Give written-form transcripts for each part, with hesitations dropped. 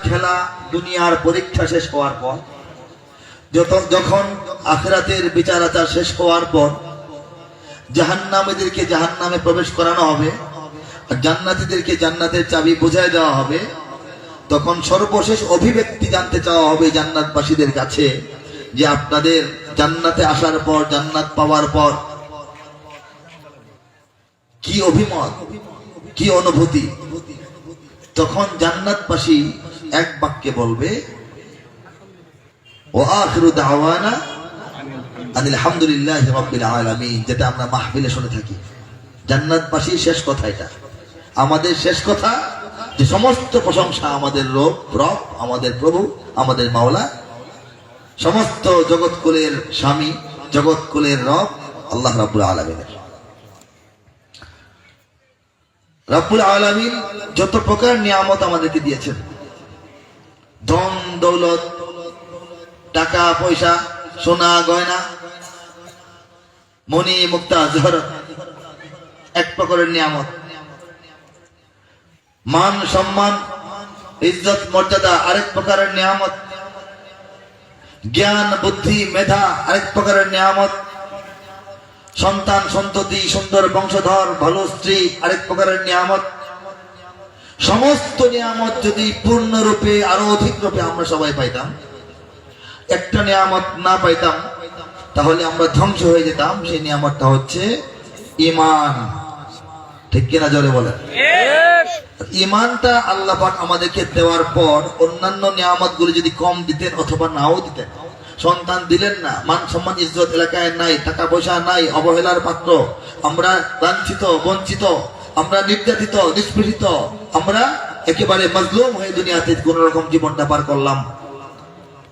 খেলা দুনিয়ার পরীক্ষা শেষ হওয়ার পর, যখন আখিরাতের বিচার আচার শেষ হওয়ার পর জাহান্নামীদেরকে জাহান্নামে প্রবেশ করানো হবে আর জান্নাতীদেরকে জান্নাতের চাবি বুঝায় দেওয়া হবে, তখন সর্বশেষ অভিব্যক্তি জানতে চাওয়া হবে জান্নাতবাসীদের কাছে যে আপনাদের জান্নাতে আসার পর, জান্নাত পাওয়ার পর কি অভিমত, কি অনুভূতি। তখন জান্নাতবাসী এক বাক্যে বলবে ওয়া আখিরু দাওয়ানা আনিল হামদুলিল্লাহি রাব্বিল আলামিন, যেটা আমরা মাহফিলে শুনে থাকি। জান্নাতবাসীর শেষ কথা এটা, আমাদের শেষ কথা যে সমস্ত প্রশংসা আমাদের রব, আমাদের প্রভু, আমাদের মাওলা, সমস্ত জগৎকুলের স্বামী, জগৎকুলের রব আল্লাহ রাব্বুল আলামিনের। রাব্বুল আলামিন যত প্রকার নিয়ামত আমাদেরকে দিয়েছেন, ধন দৌলত, টাকা পয়সা, সোনা গয়না, মণি মুক্তা জহরত এক প্রকারের নিয়ামত, মান সম্মান ইজ্জত মর্যাদা আরেক প্রকারের নিয়ামত, জ্ঞান বুদ্ধি মেধা আরেক প্রকারের নিয়ামত, সন্তান সন্ততি সুন্দর বংশধর ভালো স্ত্রী আরেক প্রকারের নিয়ামত। সমস্ত নিয়ামত যদি পূর্ণরূপে আরো অধিক রূপে আমরা সবাই পাইতাম, একটা নিয়ামত না পাইতাম তাহলে আমরা ধ্বংস হয়ে যেতাম। সেই নিয়ামতটা হচ্ছে ঈমান। ঠিক কিনা জোরে বলেন? ঈমানটা আল্লাহ পাক আমাদেরকে দেওয়ার পর অন্যান্য নিয়ামতগুলো যদি কম দিতেন অথবা নাও দিতেন, সন্তান দিলেন না, মান সম্মান ইজ্জত এলাকায় নাই, টাকা পয়সা নাই, অবহেলার পাত্র, আমরা লাঞ্ছিত বঞ্চিত, আমরা নির্যাতিত নিষ্পীড়িত, আমরা একেবারে মাজলুম হয়ে দুনিয়াতে কোন রকম জীবনটা পার করলাম,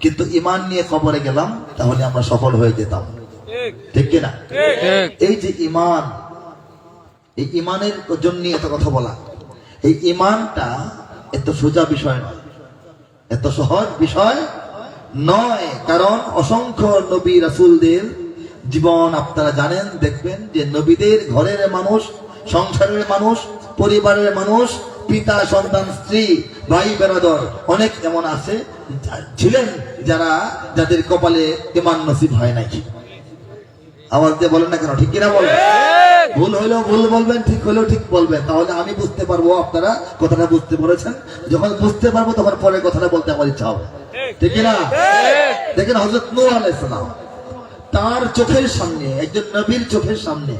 কিন্তু ঈমান নিয়ে কবরে গেলাম, তাহলে আমরা সফল হয়ে যেতাম। ঠিক কিনা? এই যে ঈমান, এই ঈমানের জন্য এত কথা বলা। এই ঈমানটা এত সোজা বিষয় নয়, এত সহজ বিষয় নয়, কারণ অসংখ্য নবী রাসূলদের জীবন আপনারা জানেন, দেখবেন যে নবীদের ঘরের মানুষ, সংসারের মানুষ, পরিবারের মানুষ, পিতা সন্তান স্ত্রী ভাই বেরাদর অনেক এমন আছে ছিলেন যাদের কপালে ঈমান নসিব হয় নাই। আওয়াজ দিয়ে বলেন না কেন? ঠিক কিনা বলেন? ভুল হইলেও ভুল বলবেন, ঠিক হইলেও ঠিক বলবেন, তাহলে আমি বুঝতে পারবো আপনারা কথাটা বুঝতে পেরেছেন। যখন বুঝতে পারবো তখন পরে কথাটা বলতে আমার ইচ্ছা হবে। ঠিক কিনা? দেখেন হযরত নূহ আলাইহিস সালাম, তার চোখের সামনে, একজন নবীর চোখের সামনে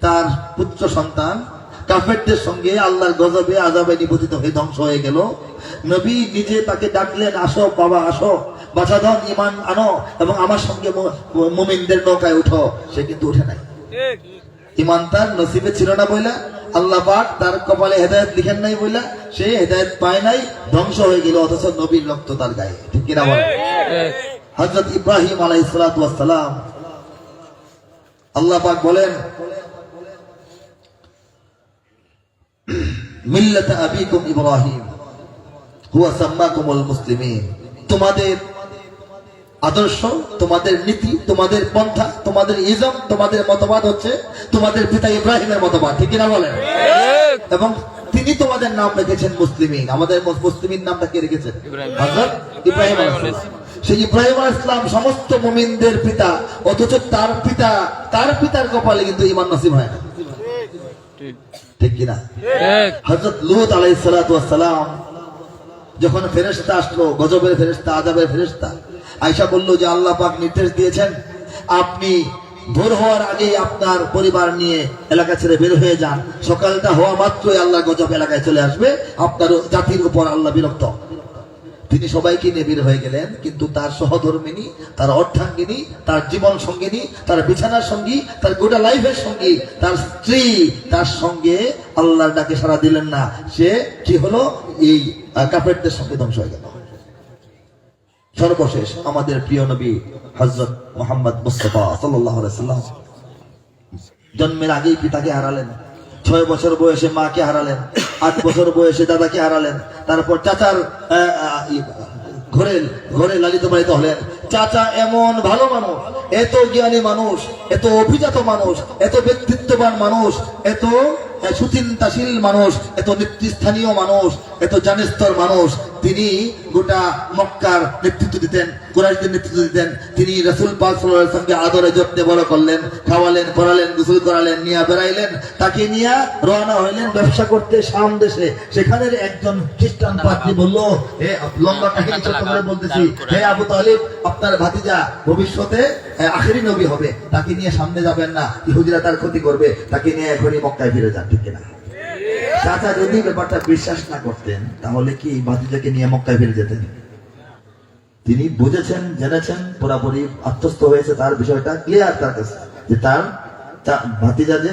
তার পুত্র সন্তান কাফেরদের সঙ্গে আল্লাহর গজবে আযাবে নিপতিত হয়ে ধ্বংস হয়ে গেল। নবী নিজে তাকে ডাকলেন, আসো বাবা আসো, বাছাধন ঈমান আনো এবং আমার সঙ্গে মুমিনদের নৌকায় উঠো। সে কিন্তু উঠে নাই। ঈমান তার নসিবে ছিল না বইলা, আল্লাহ পাক তার কপালে হেদায়েত লিখেন নাই বইলা, সে হেদায়েত পায় নাই, ধ্বংস হয়ে গেল, অথচ নবীর রক্ত তার গায়ে। ঠিক কিনা বলেন? হযরত ইব্রাহিম আলাইহিস সালাতু ওয়াস সালাম, আল্লাহ পাক বলেন মিল্লাত আবিকুম ইব্রাহিম হুয়া সাম্মাকুমুল মুসলিমিন, তোমাদের আদর্শ, তোমাদের নীতি, তোমাদের পন্থা, তোমাদের ইজম, তোমাদের মতবাদ হচ্ছে তোমাদের পিতা ইব্রাহিমের মতবাদ। ঠিক কিনা বলেন? এবং তিনি তোমাদের নাম রেখেছেন মুসলিমিন। আমাদের মুসলিমিন নামটা কে রেখেছেন? হযরত ইব্রাহিম আলাইহিস সালাম। সেই ইব্রাহিম আলাইহিস সালাম সমস্ত মুমিনদের পিতা, অথচ তার পিতার কপালে কিন্তু ঈমান নসিব হয় না। ঠিক কিনা? হযরত লূত আলাইহিস সালাতু ওয়াস সালাম, যখন ফেরেশতা আসলো, গজবের ফেরেশতা, আযাবের ফেরেশতা, আয়েশা বলল যে আল্লাহ পাক নির্দেশ দিয়েছেন আপনি ভোর হওয়ার আগেই আপনার পরিবার নিয়ে এলাকা ছেড়ে বের হয়ে যান, সকালটা হওয়া মাত্রই আল্লাহ গজব এলাকায় চলে আসবে, আপনার জাতির উপর আল্লাহ বিরক্ত। তিনি সবাইকে নিয়ে বের হয়ে গেলেন, কিন্তু তার সহধর্মিনী, তার অর্ধাঙ্গিনী, তার জীবন সঙ্গিনী, তার বিছানার সঙ্গী, তার গোটা লাইফের সঙ্গী, তার স্ত্রী, তার সঙ্গে আল্লাহর ডাকে সাড়া দিলেন না। সে কি হলো? এই কাফেরদের সঙ্গে ধ্বংস হয়ে গেল। সর্বশেষ আমাদের প্রিয় নবী হযরত মুহাম্মদ মুস্তাফা সাল্লাল্লাহু আলাইহি ওয়াসাল্লাম জন্মের আগেই পিতাকে হারালেন, 6 বছর বয়সে মাকে হারালেন, 8 বছর বয়সে দাদাকে হারালেন, তারপর চাচার ঘরে লালিত পালিত হলেন। চাচা এমন ভালো মানুষ, এত জ্ঞানী মানুষ, এত অভিজাত মানুষ, এত ব্যক্তিত্ববান মানুষ, এত সুচিন্তাশীল মানুষ, এত নেতৃস্থানীয় মানুষ, এত জানেস্তর মানুষ, তিনি গোটা মক্কার নেতৃত্ব দিতেন, কুরাইশদের নেতৃত্ব দিতেন। তিনি রাসূল পাক সাল্লাল্লাহু আলাইহি ওয়াসাল্লামকে আদরে যত্নে বড় করলেন, খাওয়ালেন, পড়ালেন, গোসল করালেন, নিয়ে বেড়াইলেন। তাকে নিয়ে রওনা হইলেন ব্যবসা করতে শাম দেশে। সেখানের একজন খ্রিস্টান পাদ্রী বলল, হে, লম্বা কাহিনী ছোট করে বলতেছি, হে আবু তালিব, আপনার ভাতিজা ভবিষ্যতে আখেরি নবী হবে, তাকে নিয়ে সামনে যাবেন না, ইহুদিরা তার ক্ষতি করবে, তাকে নিয়ে এখনই মক্কায় ফিরে যান। ঠিক কিনা? চাচা যদি ব্যাপারটা বিশ্বাস না করতেন তাহলে কি ভাতিজাকে নিয়ে মক্কায় ফিরে যেতেন? তিনি বুঝেছেন, জেনেছেন, পুরাপুরি আত্মস্থ হয়েছে, তার বিষয়টা ক্লিয়ার তার কাছে, যে তার ভাতিজা যে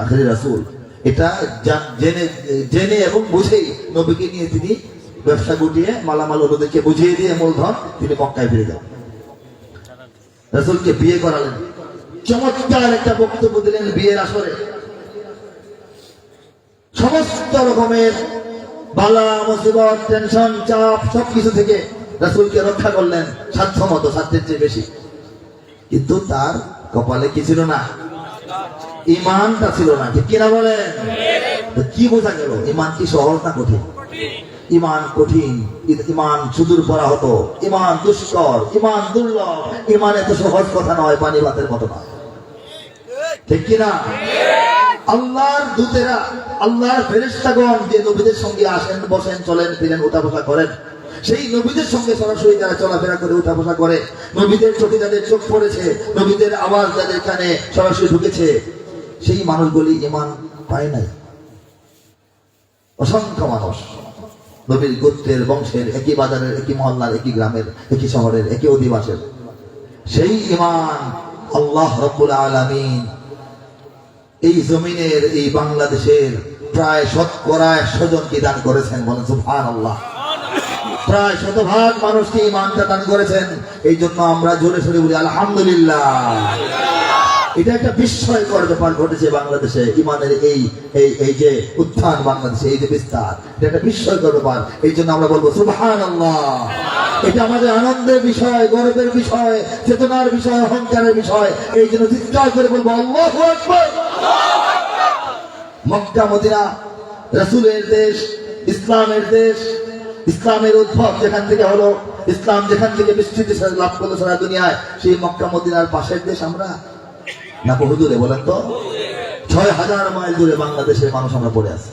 আখেরি রাসূল, এটা জেনে এবং বুঝেই নবীকে নিয়ে তিনি ব্যবসা গুটিয়ে মালামাল ওদেরকে বুঝিয়ে দিয়ে মূলধন তিনি মক্কায় ফিরে যান। রাসূলকে বিয়ে করালেন, চমৎকার একটা বক্তব্য দিলেন বিয়ের আসরে। সমস্ত রকমের বালা মুসিবত, টেনশন, চাপ সবকিছু থেকে রাসূলকে রক্ষা করলেন সাধ্যমতো, সাধ্যের চেয়ে বেশি। কিন্তু তার কপালে কি ছিল না? ঈমানটা ছিল না। ঠিক কিনা বলেন? কি বোঝা গেল? ঈমান কি সহজ না কঠিন? ঈমান কঠিন, ঈমান সুদূর পড়া হতো, ঈমান দুষ্কর, ঈমান দুর্লভ, ঈমান এত সহজ কথা নয়, পানি ভাতের মতো না। ঠিক কিনা? আল্লাহর দূতেরা, আল্লাহর ফেরেশতাগণ যে নবীদের সঙ্গে আসেন, বসেন, চলেন, ফিরেন, উঠা বসা করেন, সেই নবীদের সঙ্গে সরাসরি যারা চলাফেরা করে, উঠা বসা করে, নবীদের চোখে যাদের চোখ পড়েছে, নবীদের আওয়াজ যাদের কানে সরাসরি ঢুকেছে, সেই মানুষগুলি ঈমান পায় নাই। অসংখ্য মানুষ নবীর গোত্রের, বংশের, একই বাজারের, একই মহল্লার, একই গ্রামের, একই শহরের, একই অধিবাসের, সেই ঈমান আল্লাহ রাব্বুল আলামিন এই জমিনের, এই বাংলাদেশের প্রায় 100% জনকে দান করেছেন। বলেন সুবহানাল্লাহ। প্রায় 100% মানুষকে ঈমানটা দান করেছেন। এই জন্য আমরা জোরে সোরে বলি আলহামদুলিল্লাহ। এটা একটা বিস্ময়কর ব্যাপার ঘটেছে বাংলাদেশে, ঈমানের এই যে উত্থান, বাংলাদেশে এই যে বিস্তার, এটা একটা বিস্ময়কর ব্যাপার। এই জন্য আমরা বলবো সুবহানাল্লাহ। এটা আমাদের আনন্দের বিষয়, গর্বের বিষয়, চেতনার বিষয়, অহংকারের বিষয়। এই জন্য চিৎকার করে বলবো আল্লাহু আকবার। মক্কা মদিনা রাসূলের দেশ, ইসলামের দেশ, ইসলামের উদ্ভব যেখান থেকে হলো, ইসলাম যেখান থেকে বিস্তৃতি লাভ করলো সারা দুনিয়ায়, সেই মক্কা মদিনার পাশের দেশ আমরা না বহু দূরে? বলেন তো, 6000 মাইল দূরে বাংলাদেশের মানুষ আমরা পড়ে আছি।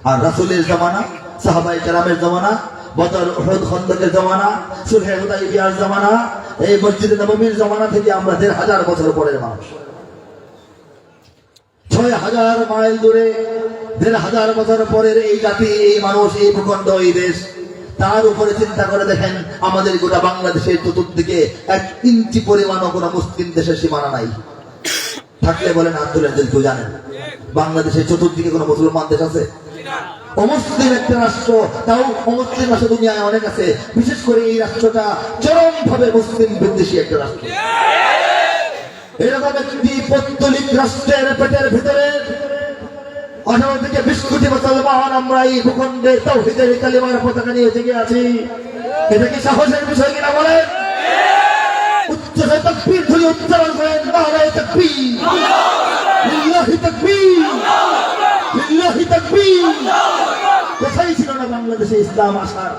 আর রাসূলের জামানা, সাহাবায়ে কেরামের জামানা, বদর, উহুদ, খন্দকের জামানা, সুলহে হুদাইবিয়ার জামানা, এই মসজিদে নববীর জামানা থেকে আমরা 1500 বছর পরের মানুষ। 6000 মাইল দূরে, 1500 বছর পরের এই জাতি, এই মানুষ, এই ভূখণ্ড, এই দেশ। তার উপরে চিন্তা করে দেখেন, আমাদের গোটা বাংলাদেশের চতুর্দিকে 1 ইঞ্চি পরিমাণও কোনো মুসলিম দেশের সীমানা নাই। থাকলে বলেন হাত তুলেন যদি কেউ জানেন। বাংলাদেশের চতুর্দিকে কোনো মুসলমান দেশ আছে? অমুসলিম একটা রাষ্ট্র, তাও অমুসলিম রাষ্ট্র দুনিয়ায় অনেক আছে। বিশেষ করে এই রাষ্ট্রটা চরমভাবে মুসলিম বিদ্বেষী একটা রাষ্ট্র। এরকম একটি পৌত্তলিক রাষ্ট্রের পেটের ভিতরে 18 থেকে 20 কোটি মুসলমান আমরা এই ভূখণ্ডে তাওহীদের কালিমার পতাকা নিয়ে জেগে আছি। এটা কি সাহসের বিষয় কিনা বলেন? উচ্চস্বরে তাকবীর ধ্বনি উচ্চারণ করেন, নারায়ে তাকবীর, লিল্লাহি তাকবীর, লিল্লাহি তাকবীর। কোথায় ছিল না বাংলাদেশে ইসলাম আসার?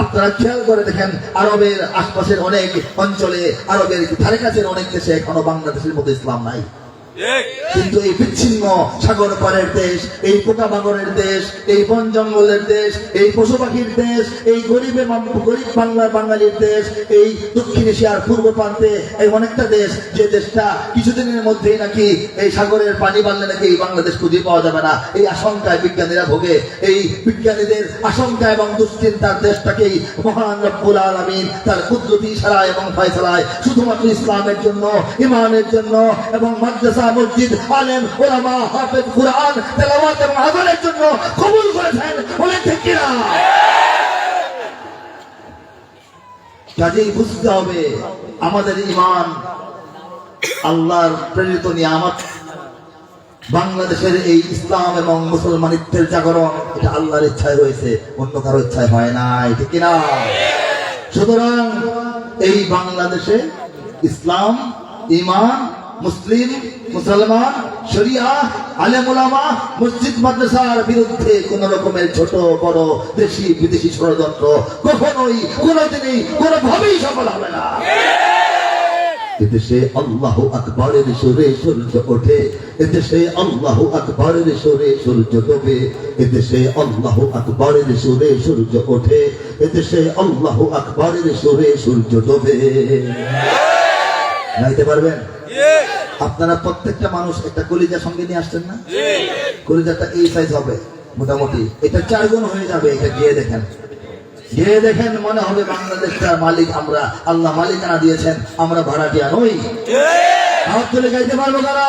আপনারা খেয়াল করে দেখেন, আরবের আশপাশের অনেক অঞ্চলে, আরবের ধারে কাছের অনেক দেশে এখনো বাংলাদেশের মতো ইসলাম নাই। কিন্তু এই বিচ্ছিন্ন সাগর পারের দেশ, এই পোকা বাগরের দেশ, এই বন জঙ্গলের দেশ, এই পশু পাখির দেশ, এই গরিব বাঙালির দেশ, এই দক্ষিণ এশিয়ার পূর্ব প্রান্তে এই অনেকটা দেশ, যে দেশটা কিছুদিনের মধ্যেই নাকি এই সাগরের পানি বাড়লে নাকি এই বাংলাদেশ খুঁজে পাওয়া যাবে না, এই আশঙ্কায় বিজ্ঞানীরা ভোগে। এই বিজ্ঞানীদের আশঙ্কা এবং দুশ্চিন্তার দেশটাকেই মহান রব্বুল আলামিন তার কুদরতি ইশারা এবং ফয়সালায় শুধুমাত্র ইসলামের জন্য, ঈমানের জন্য এবং মাদ্রাসা, মসজিদ, আলেম, ওলামা, হাফেজ, কুরআন তেলাওয়াত এবং আযানের জন্য কবুল করেছেন। বলেন ঠিক কিনা? কাজেই বুঝতে হবে আমাদের ঈমান আল্লাহর প্রেরিত নিয়ামত। বাংলাদেশের এই ইসলাম এবং মুসলমানিত্বের জাগরণ এটা আল্লাহর ইচ্ছায় হয়েছে, অন্য কারো ইচ্ছায় হয় নাই। ঠিক কিনা? সুতরাং এই বাংলাদেশে ইসলাম, ঈমান, মুসলিম, মুসলমান শরিয়া, আলেম ওলামা, মসজিদ মাদ্রাসার বিরুদ্ধে কোন রকমের ছোট বড় দেশি বিদেশি ষড়যন্ত্র কখনোই কোনোদিনই কোনোভাবেই সফল হবে না। এদেশে আল্লাহু আকবরের সুরে সূর্য ওঠে, এদেশে আল্লাহু আকবরের সুরে সূর্য ডোবে, এদেশে আল্লাহু আকবরের সুরে সূর্য ওঠে, এদেশে আল্লাহু আকবরের সুরে সূর্য ডোবে। গাইতে পারবেন? আপনারা প্রত্যেকটা মানুষ একটা কলিজা সঙ্গে নিয়ে আসছেন না? কলিজাটা এই সাইজ হবে মোটামুটি, এটা 4 গুণ হয়ে যাবে। এটা গিয়ে দেখেন, গিয়ে দেখেন, মনে হবে বাংলাদেশটার মালিক আমরা, আল্লাহ মালিকানা দিয়েছেন, আমরা ভাড়াটিয়া নই। হাত তুলে গাইতে পারবো কারা?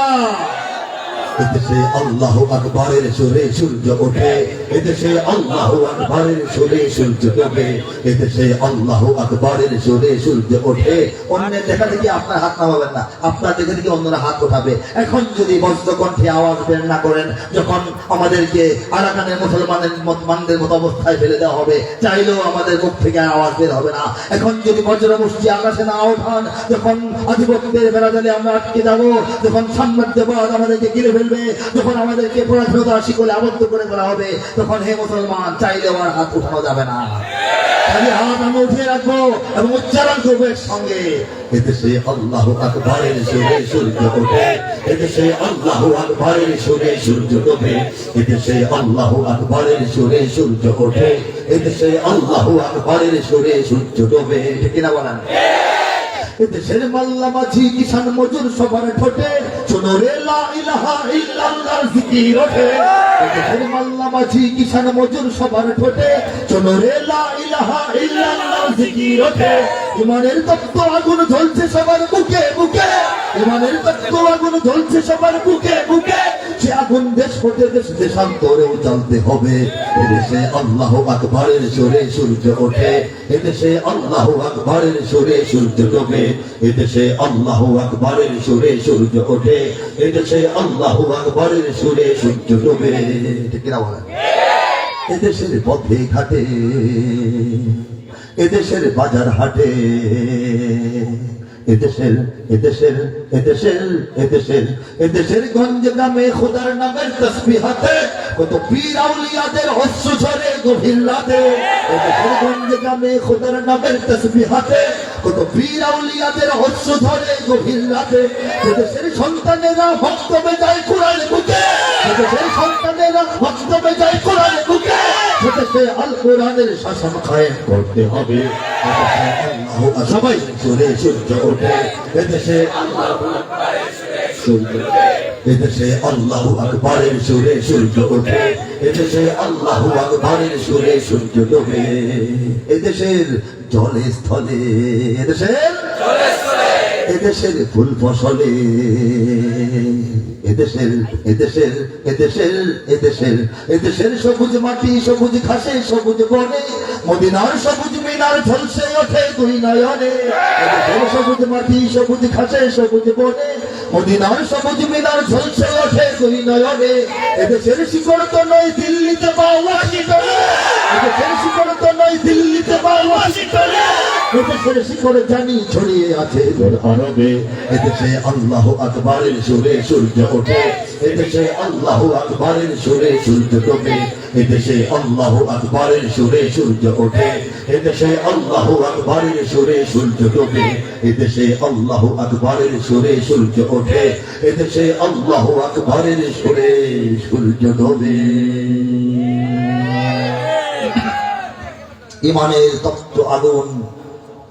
এদেশে আল্লাহু আকবরের সুরে সূর্য ওঠে, এদেশে আল্লাহু আকবরের সুরে সূর্য ডোবে, এদেশে আল্লাহু আকবরের সুরে সূর্য ওঠে। অন্যের দেখা দেখি আপনার হাত নামাবেন না, আপনার দেখে দেখি অন্যরা হাত ওঠাবে। এখন যদি বজ্রকণ্ঠে আওয়াজ বের না করেন, যখন আমাদেরকে আরাকানের মুসলমানদের মতো অবস্থায় ফেলে দেওয়া হবে, চাইলেও আমাদের মুখ থেকে আওয়াজ বের হবে না। এখন যদি বজ্র মুষ্টি আকাশে না ওঠান, যখন আধিপত্যের বেড়াজালে আমরা আটকে যাবো, যখন সাম্রাজ্যবাদ আমাদেরকে ঘিরে ফেলবে, যখন আমাদেরকে পরাধীনতার শিকলে আবদ্ধ করে ফেলা হবে, তখন হে মুসলমান, চাইলে আমার হাত উঠানো যাবে না। খালি হাত আমি উঠিয়ে রাখবো এবং উচ্চারণ করবো এর সঙ্গে, এদেশে আল্লাহু আকবরের সুরে সূর্য ওঠে, এদেশে আল্লাহু আকবরের সুরে সূর্য ডোবে, এদেশে আল্লাহু আকবরের সুরে সূর্য ওঠে, এদেশে আল্লাহু আকবরের সুরে সূর্য ডোবে। ঠিক কিনা বলেন? এদেশের মাল্লা মাঝি কিষান মজুর সবার ঠোঁটে শোনো রে লা ইলাহা ইল্লাল্লাহর জিকির ওঠে, এদেশের মাল্লা মাঝি কিষান মজুর সবার ঠোঁটে শোনো রে লা ইলাহা ইল্লাল্লাহর জিকির ওঠে। ইমানের তপ্ত আগুন জ্বলছে সবার বুকে বুকে, ইমানের তপ্ত আগুন জ্বলছে সবার বুকে বুকে, সে আগুন দেশ হতে দেশ দেশান্তরেও জ্বলতে হবে। এদেশে আল্লাহু আকবরের সুরে সূর্য ওঠে, এদেশে আল্লাহু আকবরের সুরে সূর্য ডোবে, এদেশে আল্লাহু আকবরের সুরে সূর্য ওঠে, এদেশে আল্লাহু আকবরের সুরে সূর্য ডোবে। ঠিক কিনা বলেন? এদেশের পথে ঘাটে, এদেশের বাজার হাটে, এদেশের এদেশের এদেশের এদেশের এদেশের গঞ্জ গ্রামে খোদার নামের তসবিহাতে কত পীর আউলিয়াদের অশ্রু ঝরে গভীর রাতে, এদেশের গঞ্জ গ্রামে খোদার নামের তসবিহাতে কত পীর আউলিয়াদের অশ্রু ঝরে গভীর রাতে, এদেশের সন্তানেরা বক্তব্যে যায় কোরআন বুকে, এদেশের সন্তানেরা বক্তব্যে যায় কোরআন বুকে, এদেশে আল কোরআনের শাসন কায়েম করতে হবে। সবাই সুরে সূর্য ওঠে, এদেশে এদেশে আল্লাহু আকবরের সুরে সূর্য ওঠে, এদেশে আল্লাহু আকবরের সুরে সূর্য ডোবে, এদেশের জলে স্থলে, এদেশের এদেশের ফুল ফসলে, এদেশের এদেশের এদেশের এদেশের এদেশের সবুজ মাটি সবুজ ঘাসে সবুজ বনে, মদিনার সবুজ মিনার ঝলসে ওঠে দুই নয়নে, এদেশের সবুজ মাটি সবুজ ঘাসে সবুজ বনে, মদিনার সবুজ মিনার ঝলসে ওঠে দুই নয়নে, এদেশের শিকড় তো নয় দিল্লিতে বা ওয়াশিংটনে, এদেশের শিকড় তো নয় দিল্লিতে বা ওয়াশিংটনে, এদেশের শিকড় জানি ছড়িয়ে আছে আরবে, এদেশে আল্লাহু আকবরের সুরে সূর্য ওঠে, এদেশে আল্লাহু আকবরের সুরে সূর্য ডোবে, এদেশে আল্লাহু আকবরের সুরে সূর্য ওঠে, এদেশে আল্লাহু আকবরের সুরে সূর্য ডোবে, এদেশে আল্লাহু আকবরের সুরে সূর্য ওঠে, এদেশে আল্লাহু আকবরের সুরে সূর্য ডোবে। ইমানের তপ্ত আগুন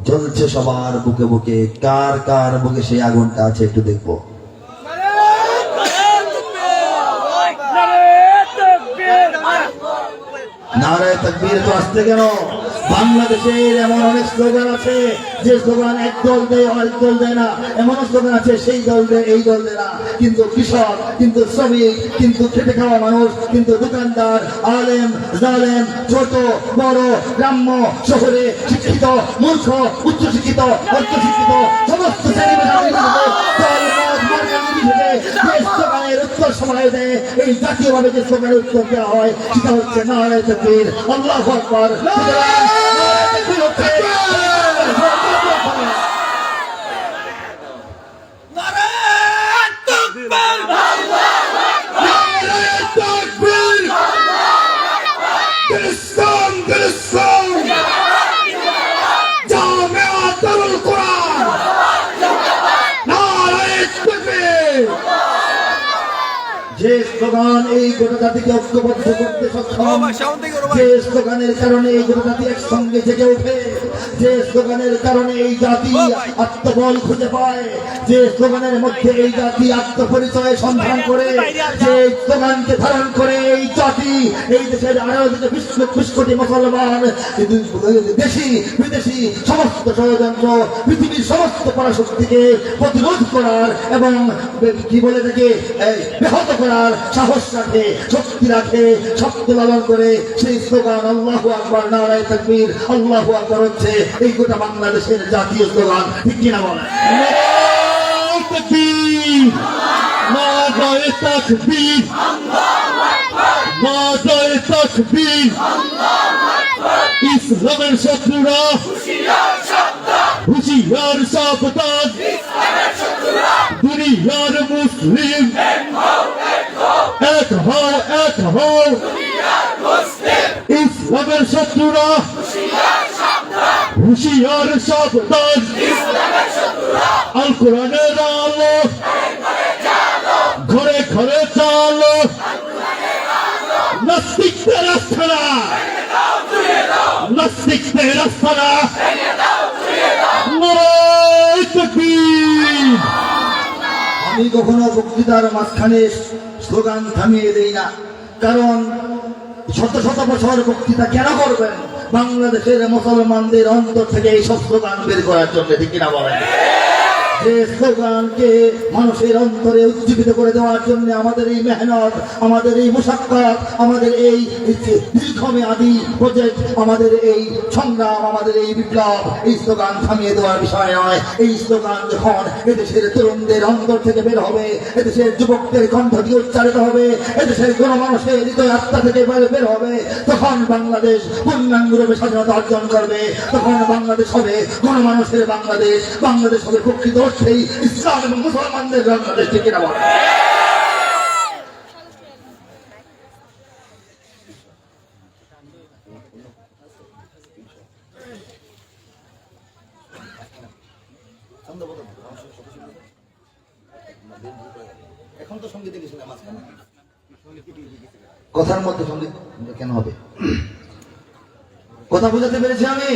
জ্বলছে সবার বুকে বুকে, কার কার বুকে সেই আগুনটা আছে একটু দেখবো। নারায়ে তাকবীর তো আসতে কেন? বাংলাদেশের এমন অনেক স্লোগান আছে যে স্লোগান এক দল দেয় আরেক দল দেয় না, এমন স্লোগান আছে সেই দল দেয় এই দল দেয় না, কিন্তু কৃষক, কিন্তু শ্রমিক, কিন্তু খেটে খাওয়া মানুষ, কিন্তু দোকানদার, আলেম জালেম, ছোট বড়, গ্রাম্য শহরে, শিক্ষিত মূর্খ, উচ্চশিক্ষিত অর্ধশিক্ষিত, সমস্ত উত্তর সময় দেয় এই জাতীয়ভাবে যে স্লোগানের উত্তর দেওয়া হয় সেটা হচ্ছে নারায়ে তাকবীর, আল্লাহু আকবার। নারায়ে তাকবীর, স্লোগান এই গোটা জাতিকে ঐক্যবদ্ধ করতে সক্ষম, যে স্লোগানের কারণে এই গোটা জাতি একসঙ্গে জেগে ওঠে, যে স্লোগানের কারণে এই জাতি আত্মবল খুঁজে পায়, যে স্লোগানের মধ্যে এই জাতি আত্মপরিচয় সন্ধান করে, যে স্লোগানকে ধারণ করে এই জাতি এই দেশের ২০ কোটি মুসলমান দেশি বিদেশি সমস্ত ষড়যন্ত্র পৃথিবীর সমস্ত পরাশক্তিকে প্রতিরোধ করার এবং কি বলে থাকে ব্যাহত করার সাহস রাখে, শক্তি রাখে, শক্তি লালন করে সেই স্লোগান আল্লাহু আকবার, নারায়ে তাকবীর, আল্লাহু আকবার হচ্ছে এই গোটা বাংলাদেশের জাতীয় স্লোগান। ঠিক কিনা বলেন? নারায়ে তাকবীর, নারায়ে তাকবীর, নারায়ে তাকবীর। ইসলামের শত্রুরা হুঁশিয়ার সাবধান, দুনিয়ার মুসলিম এক হও, এক হও। ইসলামের শত্রুরা হুঁশিয়ার সাবধান, আল কোরআনের আলো ঘরে ঘরে চালো, নাস্তিকদের আস্থানা, নাস্তিকদের আস্থানা। নারায়ে তাকবীর। আমি কখনো বক্তৃতার মাঝখানে স্লোগান থামিয়ে দেই না, কারণ শত শত বছর বক্তৃতা কেন করবেন? বাংলাদেশের মুসলমানদের অন্তর থেকে এই সব স্লোগান বের করার জন্য। ঠিক কিনা বলেন? যে স্লোগানকে মানুষের অন্তরে উজ্জীবিত করে দেওয়ার জন্য আমাদের এই মেহনত, আমাদের এই মুশাক্কাত, আমাদের এই দীর্ঘমেয়াদী প্রজেক্ট, আমাদের এই সংগ্রাম, আমাদের এই বিপ্লব। এই স্লোগান থামিয়ে দেওয়ার বিষয় নয়। এই স্লোগান যখন এদেশের তরুণদের অন্তর থেকে বের হবে, এদেশের যুবকদের কণ্ঠ দিয়ে উচ্চারিত হবে, এদেশের গণমানুষের হৃদয় আত্মা থেকে বের হবে, তখন বাংলাদেশ পূর্ণাঙ্গরূপে স্বাধীনতা অর্জন করবে। তখন বাংলাদেশ হবে গণমানুষের বাংলাদেশ, বাংলাদেশ হবে প্রকৃত সেই ইসলাম এবং মুসলমানদের বাংলাদেশ। ঠিক কিনা বলেন? এখন তো সঙ্গীতে কিছু না, কথার মধ্যে সঙ্গীত কেন হবে? কথা বুঝাতে পেরেছি আমি?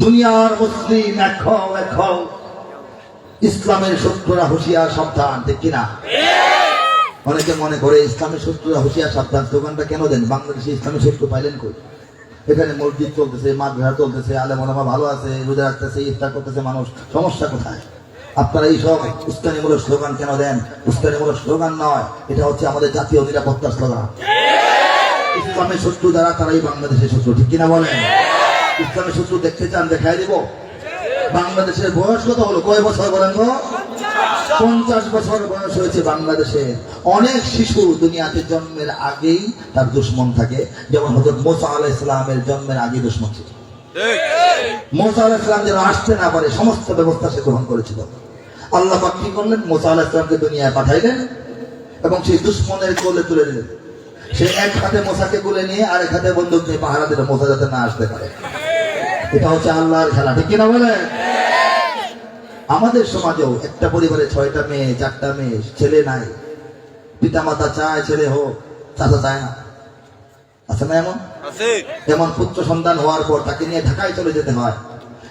দুনিয়ার মুসলিম এক হও, এক হও। ইসলামের শত্রুরা হুঁশিয়ার সাবধান। ঠিক কিনা? অনেকে মনে করে ইসলামের শত্রুরা হুঁশিয়ার সাবধান স্লোগানটা কেন দেন? বাংলাদেশে ইসলামের শত্রু পাইলেন কই? এখানে মসজিদ চলতেছে, মাদ্রাসা চলতেছে, আলেম ওলামা ভালো আছে, রোজা রাখতেছে, ইফতার করতেছে মানুষ, সমস্যা কোথায়? আপনারা এই সব উস্কানিমূলক স্লোগান কেন দেন? উস্কানিমূলক স্লোগান নয়, এটা হচ্ছে আমাদের জাতীয় নিরাপত্তার স্লোগান। ইসলামের শত্রু যারা, তারাই বাংলাদেশের শত্রু। ঠিক কিনা বলেন? ইসলামের শত্রু দেখতে চান? দেখাই দিব। বাংলাদেশের বয়স কত হলো? কয় বছর বলেন গো? 50 বছর বয়স হয়েছে বাংলাদেশের। অনেক শিশু দুনিয়াতে জন্মের আগেই তার দুশ্মন থাকে, যেমন হযরত মুসা আলাইহিস সালামের জন্মের আগে দুশ্মন ছিল। মুসা আলাইহিস সালাম যেন আসতে না পারে সমস্ত ব্যবস্থা সে গ্রহণ করেছিল। আল্লাহ পাক কি করলেন? মুসা আলাইহিস সালামকে দুনিয়ায় পাঠাইলেন এবং সেই দুশ্মনের কোলে তুলে দিলেন। সে এক হাতে মুসাকে কোলে নিয়ে আরেক হাতে বন্দুক নিয়ে পাহারা দিল, মুসা যাতে না আসতে পারে। এটা হচ্ছে আল্লাহর খেলা। ঠিক কিনা বলে? আমাদের সমাজেও একটা পরিবারে 6টা মেয়ে, 4টা মেয়ে, ছেলে নাই। পিতা মাতা চায় ছেলে হোক, চাচা চায় না। আছে না এমন? এমন পুত্র সন্তান হওয়ার পর তাকে নিয়ে ঢাকায় চলে যেতে হয়।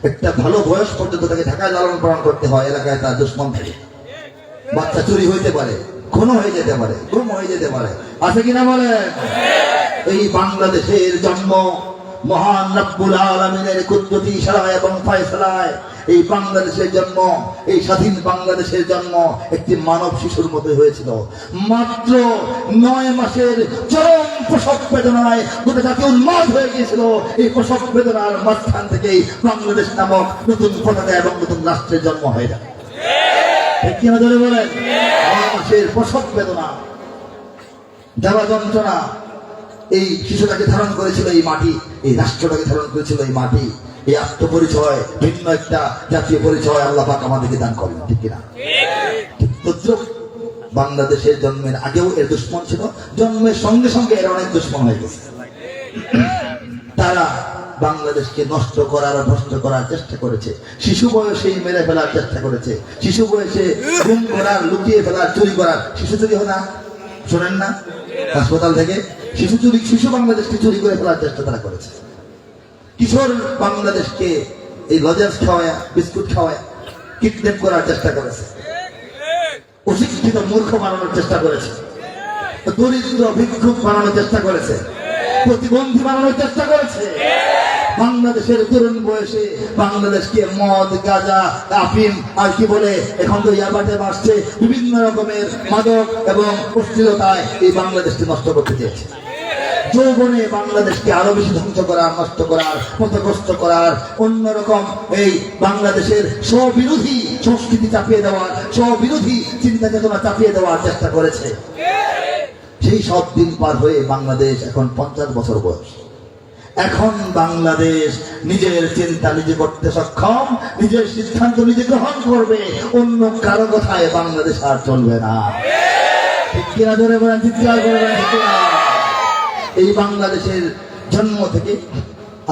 একটা ভালো বয়স পর্যন্ত তাকে ঢাকায় লালন পালন করতে হয়। এলাকায় তার দুশ্মন থাকে, বাচ্চা চুরি হইতে পারে, খুন হয়ে যেতে পারে, গুম হয়ে যেতে পারে। আছে কিনা বলে? এই বাংলাদেশের জন্ম মহান রব্বুল আলামিনের কুদরতি ইশারায় এবং ফয়সালায়। এই বাংলাদেশের জন্ম, এই স্বাধীন বাংলাদেশের জন্ম একটি মানব শিশুর মতো হয়েছিল। মাত্র 9 মাসের চরম প্রসব বেদনায় গোটা জাতি উন্মাদ হয়ে গিয়েছিল। এই প্রসব বেদনার মাঝখান থেকেই বাংলাদেশ নামক নতুন পতাকা এবং নতুন রাষ্ট্রের জন্ম হয়ে যায়। ঠিক কিনা ধরে বলেন? 9 মাসের প্রসব বেদনা, জ্বালা যন্ত্রণা, এই শিশুটাকে ধারণ করেছিল এই মাটি, এই রাষ্ট্রটাকে ধারণ করেছিল এই মাটি। এই আত্মপরিচয়, ভিন্ন একটা জাতীয় পরিচয় আল্লাহ পাক আমাদেরকে দান করেন। ঠিক কিনা? বাংলাদেশের জন্মের আগেও এর দুশ্মন ছিল, জন্মের সঙ্গে সঙ্গে এর অনেক দুশ্মন হয়ে গেছে। তারা বাংলাদেশকে নষ্ট করার, ভ্রষ্ট করার চেষ্টা করেছে। শিশু বয়সেই মেরে ফেলার চেষ্টা করেছে। শিশু বয়সে গুম করার, লুকিয়ে ফেলার, চুরি করার। শিশু চুরি হয় না? শোনেন না? হাসপাতাল থেকে শিশু বাংলাদেশকে চুরি করে ফেলার চেষ্টা তারা করেছে। কিশোর বাংলাদেশকে এই লজেন্স খাওয়ায়, বিস্কুট খাওয়ায় কিডন্যাপ করার চেষ্টা করেছে, অশিক্ষিত মূর্খ বানানোর চেষ্টা করেছে, দরিদ্র ভিক্ষুক বানানোর চেষ্টা করেছে, প্রতিবন্ধী বানানোর চেষ্টা করেছে। বাংলাদেশের তরুণ বয়সে বাংলাদেশকে মদ, গাঁজা, আফিম আর কি বলে এখন তো ইয়াবাতে বাড়ছে, বিভিন্ন রকমের মাদক এবং অশ্লীলতায় এই বাংলাদেশকে নষ্ট করতে চেয়েছে। যৌবনে বাংলাদেশকে আরো বেশি ধ্বংস করার, নষ্ট করার, পথগ্রস্ত করার, অন্যরকম এই বাংলাদেশের স্ববিরোধী সংস্কৃতি চাপিয়ে দেওয়ার, স্ববিরোধী চিন্তা চেতনা চাপিয়ে দেওয়ার চেষ্টা করেছে। সেই সব দিন পার হয়ে বাংলাদেশ এখন 50 বছর বয়স। এখন বাংলাদেশ নিজের চিন্তা নিজে করতে সক্ষম, নিজের সিদ্ধান্ত নিজে গ্রহণ করবে, অন্য কারো কথায় বাংলাদেশ আর চলবে না। ঠিক কিনা? ধরে বলেন, চিৎকার করবেন। এই বাংলাদেশের জন্ম থেকে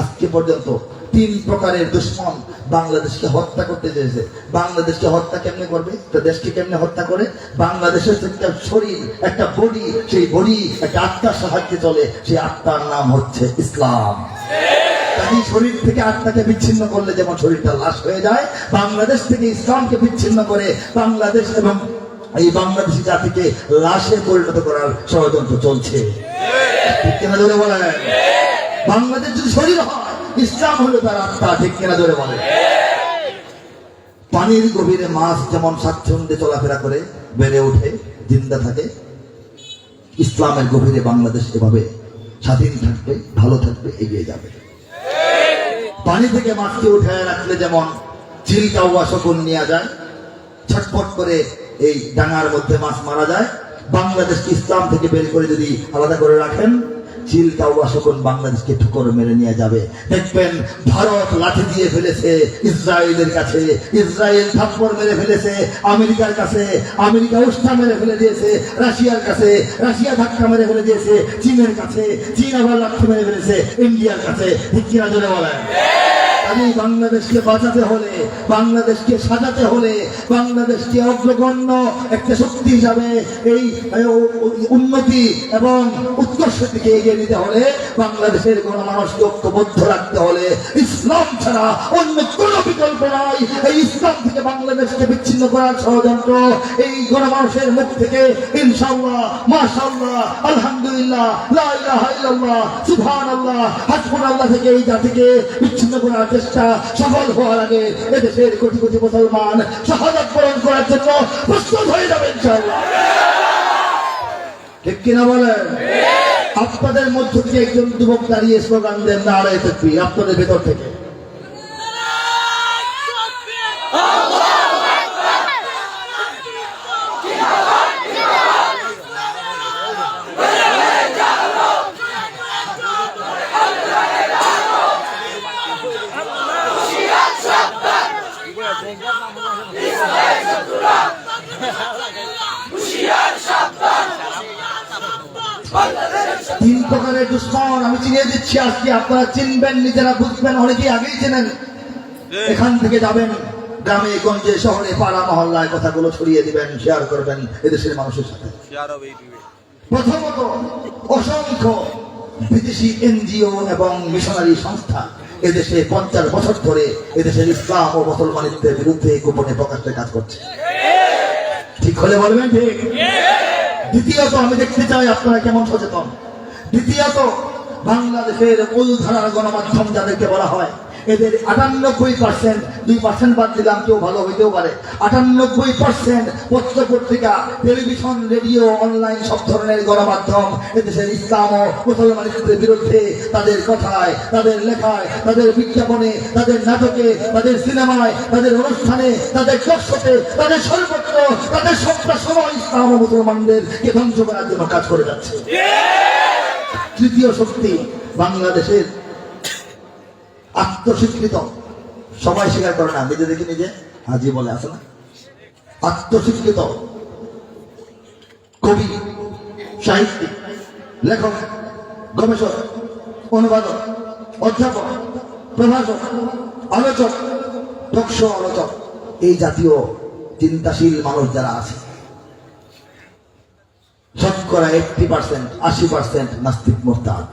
আজকে পর্যন্ত 3 প্রকারের দুশ্মন বাংলাদেশকে হত্যা করতে চেয়েছে। বাংলাদেশকে হত্যা কেমনে করবে? একটা দেশকে কেমনে হত্যা করে? বাংলাদেশের একটা শরীর, একটা বডি, সেই বডি একটা আত্মার সাহায্যে চলে, সেই আত্মার নাম হচ্ছে ইসলাম। এই শরীর থেকে আত্মাকে বিচ্ছিন্ন করলে যেমন শরীরটা লাশ হয়ে যায়, বাংলাদেশ থেকে ইসলামকে বিচ্ছিন্ন করে বাংলাদেশ এবং এই বাংলাদেশি জাতিকে লাশে পরিণত করার ষড়যন্ত্র চলছে। ঠিক কিনা ধরে বলেন? বাংলাদেশ যদি শরীর হয়, ইসলাম হলো তার আত্মা। ঠিক কিনা ধরে বলেন? পানির গভীরে মাছ যেমন স্বাচ্ছন্দ্যে চলাফেরা করে, বেড়ে ওঠে, জিন্দা থাকে, ইসলামের গভীরে বাংলাদেশ এভাবে স্বাধীন থাকবে, ভালো থাকবে, এগিয়ে যাবে। পানি থেকে মাছকে উঠায় রাখলে যেমন চিলকাওয়া শকুন নেওয়া যায়, ছটফট করে এই ডাঙার মধ্যে মাছ মারা যায়, বাংলাদেশকে ইসলাম থেকে বের করে যদি আলাদা করে রাখেন, চিলকাওয়া শকুন বাংলাদেশকে ঠুকর মেরে নিয়ে যাবে। দেখবেন ভারত লাঠি দিয়ে ফেলেছে ইসরায়েলের কাছে, ইসরায়েল থাপ্পড় মেরে ফেলেছে আমেরিকার কাছে, আমেরিকা উষ্টা মেরে ফেলে দিয়েছে রাশিয়ার কাছে, রাশিয়া ধাক্কা মেরে ফেলে দিয়েছে চীনের কাছে, চীন আবার লাঠি মেরে ফেলেছে ইন্ডিয়ার কাছে। ঠিক কিনা জোরে বলেন? আমি বাংলাদেশকে বাঁচাতে হলে, বাংলাদেশকে সাজাতে হলে, বাংলাদেশকে অগ্রগণ্য একটা শক্তি হিসাবে এই উন্নতি এবং উৎকর্ষের দিকে এগিয়ে নিতে হলে, বাংলাদেশের গণমানুষকে ঐক্যবদ্ধ রাখতে হলে ইসলাম ছাড়া অন্য কোন বিকল্প নাই। এই ইসলাম থেকে বাংলাদেশকে বিচ্ছিন্ন করার ষড়যন্ত্র এই গণমানুষের মুখ থেকে ইনশাআল্লাহ, মাশাআল্লাহ, আলহামদুলিল্লাহ, লা ইলাহা ইল্লাল্লাহ, সুবহানাল্লাহ, হাসবুনাল্লাহ থেকে এই জাতিকে বিচ্ছিন্ন করার চেষ্টা সফল হওয়ার আগে এদেশের কোটি কোটি মুসলমান শাহাদাত বরণ করার জন্য প্রস্তুত হয়ে যাবে ইনশাআল্লাহ। ঠিক কিনা বলেন? আপনাদের মধ্য থেকে একজন যুবক দাঁড়িয়ে স্লোগান দেন, নারায়ে তাকবীর, আপনাদের ভেতর থেকে। তিন প্রকারের দুশ্মন আমি চিনিয়ে দিচ্ছি আজকে, আপনারা চিনবেন, নিজেরা বুঝবেন, অনেকেই আগেই চেনেন। এখান থেকে যাবেন গ্রামে গঞ্জে শহরে পাড়া মহল্লায়, কথাগুলো ছড়িয়ে দিবেন, শেয়ার করবেন এদেশের মানুষের সাথে। প্রথমত, অসংখ্য বিদেশি এনজিও এবং মিশনারি সংস্থা এদেশে 50 বছর ধরে এদেশের ইসলাম ও মুসলমানিত্বের বিরুদ্ধে গোপনে প্রকাশ্যে কাজ করছে। ঠিক হলে বলবেন ঠিক। দ্বিতীয়ত, আমি দেখতে চাই আপনারা কেমন সচেতন। দ্বিতীয়ত, বাংলাদেশের মূলধারার গণমাধ্যম যাদেরকে বলা হয়, এদের 98%, 2% বাদ দিলাম, কেউ ভালো হইতেও পারে, 98% পত্র পত্রিকা, টেলিভিশন, রেডিও, অনলাইন সব ধরনের গণমাধ্যম এদেশের ইসলাম ও মুসলমানিত্বের বিরুদ্ধে তাদের কথায়, তাদের লেখায়, তাদের বিজ্ঞাপনে, তাদের নাটকে, তাদের সিনেমায়, তাদের অনুষ্ঠানে, তাদের দর্শকে, তাদের সর্বত্র তাদের সবটা সময় ইসলাম ও মুসলমানদেরকে ধ্বংস করার জন্য কাজ করে যাচ্ছে। তৃতীয় শক্তি বাংলাদেশের আত্মস্বীকৃত, সবাই স্বীকার করে না, নিজে দেখে নিজে হাজি বলে, আছে না? আত্মস্বীকৃত কবি, সাহিত্যিক, লেখক, গবেষক, অনুবাদক, অধ্যাপক, প্রভাষক, আলোচক, টকশো আলোচক, এই জাতীয় চিন্তাশীল মানুষ যারা আছে, শতকরা 80%, 80% নাস্তিক মুরতাদ।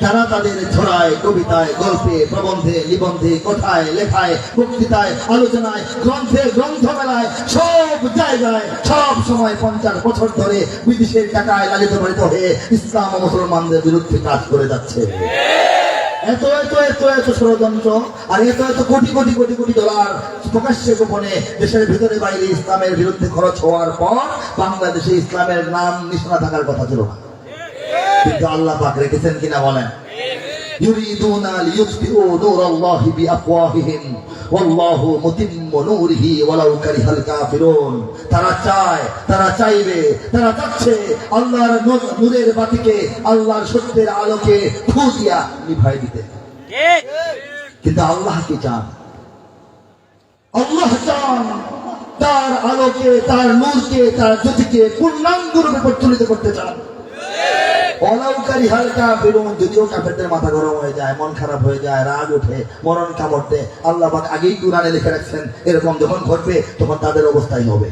তারা তাদের ছড়ায়, কবিতায়, গল্পে, প্রবন্ধে, নিবন্ধে, কথায়, লেখায়, বক্তৃতায়, আলোচনায়, গ্রন্থে, গ্রন্থমেলায়, সব জায়গায় সব সময় 50 বছর ধরে বিদেশের টাকায় লালিত পালিত হয়ে ইসলাম ও মুসলমানদের বিরুদ্ধে কাজ করে যাচ্ছে। এত এত এত এত ষড়যন্ত্র আর এত এত কোটি কোটি কোটি কোটি ডলার প্রকাশ্যে গোপনে দেশের ভিতরে বাইরে ইসলামের বিরুদ্ধে খরচ হওয়ার পর বাংলাদেশে ইসলামের নাম নিশানা থাকার কথা ছিল না, কিন্তু আল্লাহ পাক রেখেছেন কিনা বলেন? ইউরিদুনা লিইউতফিউ নূরাল্লাহি বিআফওয়াহিহিম ওয়াল্লাহু মুতিম্মু নূরিহি ওয়ালাউ কারিহাল কাফিরুন। তারা চায়, তারা চাইবে, তারা চাচ্ছে আল্লাহর নূরের বাতিকে, আল্লাহর সত্যের আলোকে ফু দিয়া নিভাই দিতে। ঠিক, কিন্তু আল্লাহ কি চান? আল্লাহ চান তার আলোকে, তার নূরকে, তার জ্যোতিকে পূর্ণাঙ্গ রূপে প্রজ্বলিত করতে চান। অলৌকারী হালকা বেরোন, যদিও কাফেরদের মাথা গরম হয়ে যায়, মন খারাপ হয়ে যায়, রাগ ওঠে, মরণ কামড়তে, আল্লাহ পাক আগেই কুরআনে লিখে রাখছেন এরকম যখন ঘটবে তখন তাদের অবস্থাই হবে।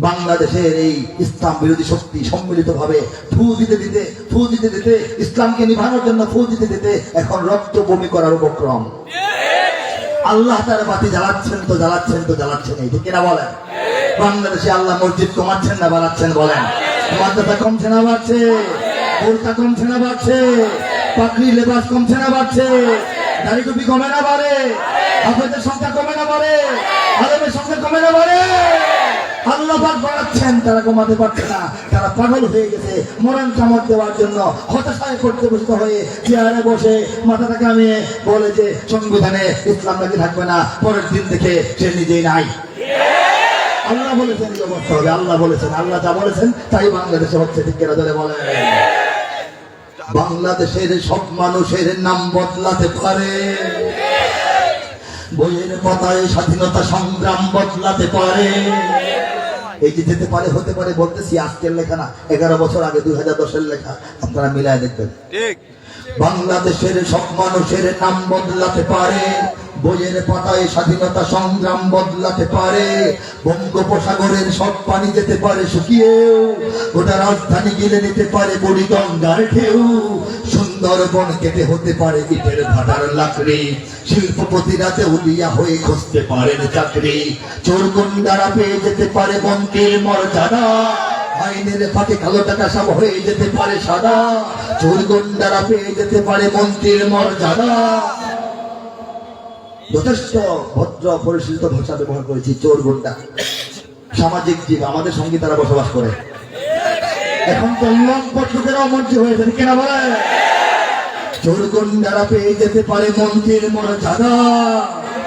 বাংলাদেশের এই ইসলাম বিরোধী শক্তি সম্মিলিত ভাবে ফু দিতে দিতে ফু দিতে দিতে ইসলামকে নিভানোর জন্য ফু দিতে দিতে এখন রক্ত বমি করার উপক্রম। আল্লাহ তার বাতি জ্বালাচ্ছেন তো জ্বালাচ্ছেন তো জ্বালাচ্ছেন, এই ঠিক না বলেন? বাংলাদেশে আল্লাহ মসজিদ কমাচ্ছেন না বাড়াচ্ছেন বলেন? মাদ্রাসা কমছে না বাড়ছে? বোরকা কমছে না বাড়ছে? পাগড়ি লেবাস কমছে না বাড়ছে? দাড়ি টুপি কমে না বাড়ে? হাফেজের সংখ্যা কমে না বাড়ে? আলেমের সংখ্যা কমে না বাড়ে? আল্লাহ পাক বাড়াচ্ছেন, তারা কমাতে পারছে না। তারা পাগল হয়ে গেছে মরণ কামড় দেওয়ার জন্য, হতাশায় পর্যবসিত হয়ে চেয়ারে বসে মাথাটা কামিয়ে বলে যে সংবিধানে ইসলাম নাকি থাকবে না, পরের দিন থেকে সে নিজেই নাই। আল্লাহ বলেছেন এই অবস্থা হবে, আল্লাহ বলেছেন, আল্লাহ যা বলেছেন তাই বাংলাদেশে হচ্ছে, ঠিক কিনা ধরে বলেন? বাংলাদেশের সব মানুষের নাম বদলাতে পারে, বইয়ের পাতায় স্বাধীনতা সংগ্রাম বদলাতে পারে। এই যে যেতে পারে, হতে পারে বলতেছি আজকের লেখা না, 11 বছর আগে 2010-এর লেখা, আপনারা মিলায় দেখবেন। ঠিক, বাংলাদেশের সব মানুষের নাম বদলাতে পারে, বইয়ের পাতায় স্বাধীনতা সংগ্রাম বদলাতে পারে। বঙ্গোপসাগরের সব পানি যেতে পারে শুকিয়েও, গোটা রাজধানী গিলে নিতে পারে বুড়িগঙ্গার ঢেউ। সুন্দরবন কেটে হতে পারে ইটের ভাটার লাকড়ি, শিল্পপতিরা দেউলিয়া হয়ে খুঁজতে পারেন চাকরি। চোর গুন্ডারা পেয়ে যেতে পারে মন্ত্রীর মর্যাদা, আইনের ফাঁকে কালো টাকা সব হয়ে যেতে পারে সাদা। চোর গুন্ডারা পেয়ে যেতে পারে মন্ত্রীর মর্যাদা। যথেষ্ট ভদ্র পরিশীলিত ভাষা ব্যবহার করেছি। চোর গুন্ডা সামাজিক জীব, আমাদের সঙ্গে তারা বসবাস করে। এখন তো লোকেরাও মন্ত্রী হয়েছে, কেনা বলে? চোর গুন্ডারা পেয়ে যেতে পারে মন্ত্রীর মর্যাদা,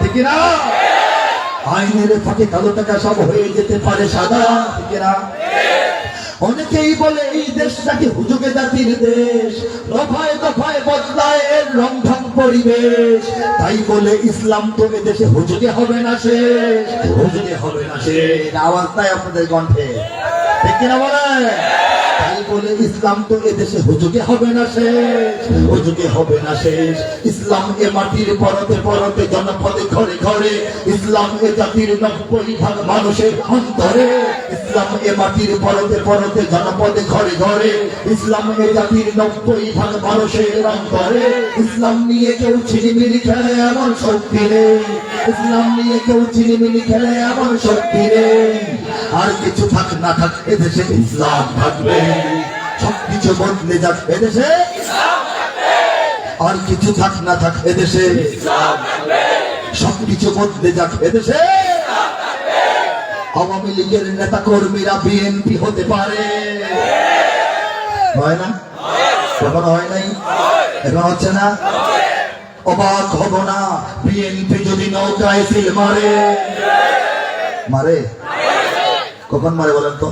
ঠিক না? আইনের ফাঁকে কালো টাকা সব হয়ে যেতে পারে সাদা, ঠিক না? অনেকেই বলে এই দেশ নাকি হুজুগে জাতির দেশ, দফায় দফায় বদলায় এর রংঢং পরিবেশ। তাই বলে ইসলাম তো এদেশে হুজুগে হবে না শেষ, হুজুগে হবে না শেষ। আওয়াজ নাই আপনাদের কণ্ঠে, ঠিক কিনা বলে? তাই বলে ইসলাম তো এদেশে হুজুগে হবে না শেষ, হুজুগে হবে না শেষ। ইসলাম এ মাটির পরতে পরতে জনপদে ঘরে ঘরে, ইসলাম এ জাতির 90% মানুষের অন্তরে। ইসলাম এ মাটির পরতে পরতে জনপদে ঘরে ঘরে, ইসলাম এ জাতির 90% মানুষের অন্তরে। ইসলাম নিয়ে কেউ ছিনিমিনি খেলে এমন শক্তি নেই, ইসলাম নিয়ে কেউ ছিনিমিনি খেলে এমন শক্তি নেই। আর কিছু থাক না থাক এদেশে ইসলাম থাকবে, সবকিছু বদলে যাক এদেশে ইসলাম থাকবে। আর কিছু থাক না থাক এদেশে ইসলাম থাকবে, সবকিছু বদলে যাক এদেশে ইসলাম থাকবে। আওয়ামী লীগের নেতা কর্মীরা বিএনপি হতে পারে, হয় না? কখনো হয় নাই, এখন হচ্ছে না। অবাক হব না বিএনপি যদি নৌকায় সিল মারে। মারে? কখন মারে বলেন তো?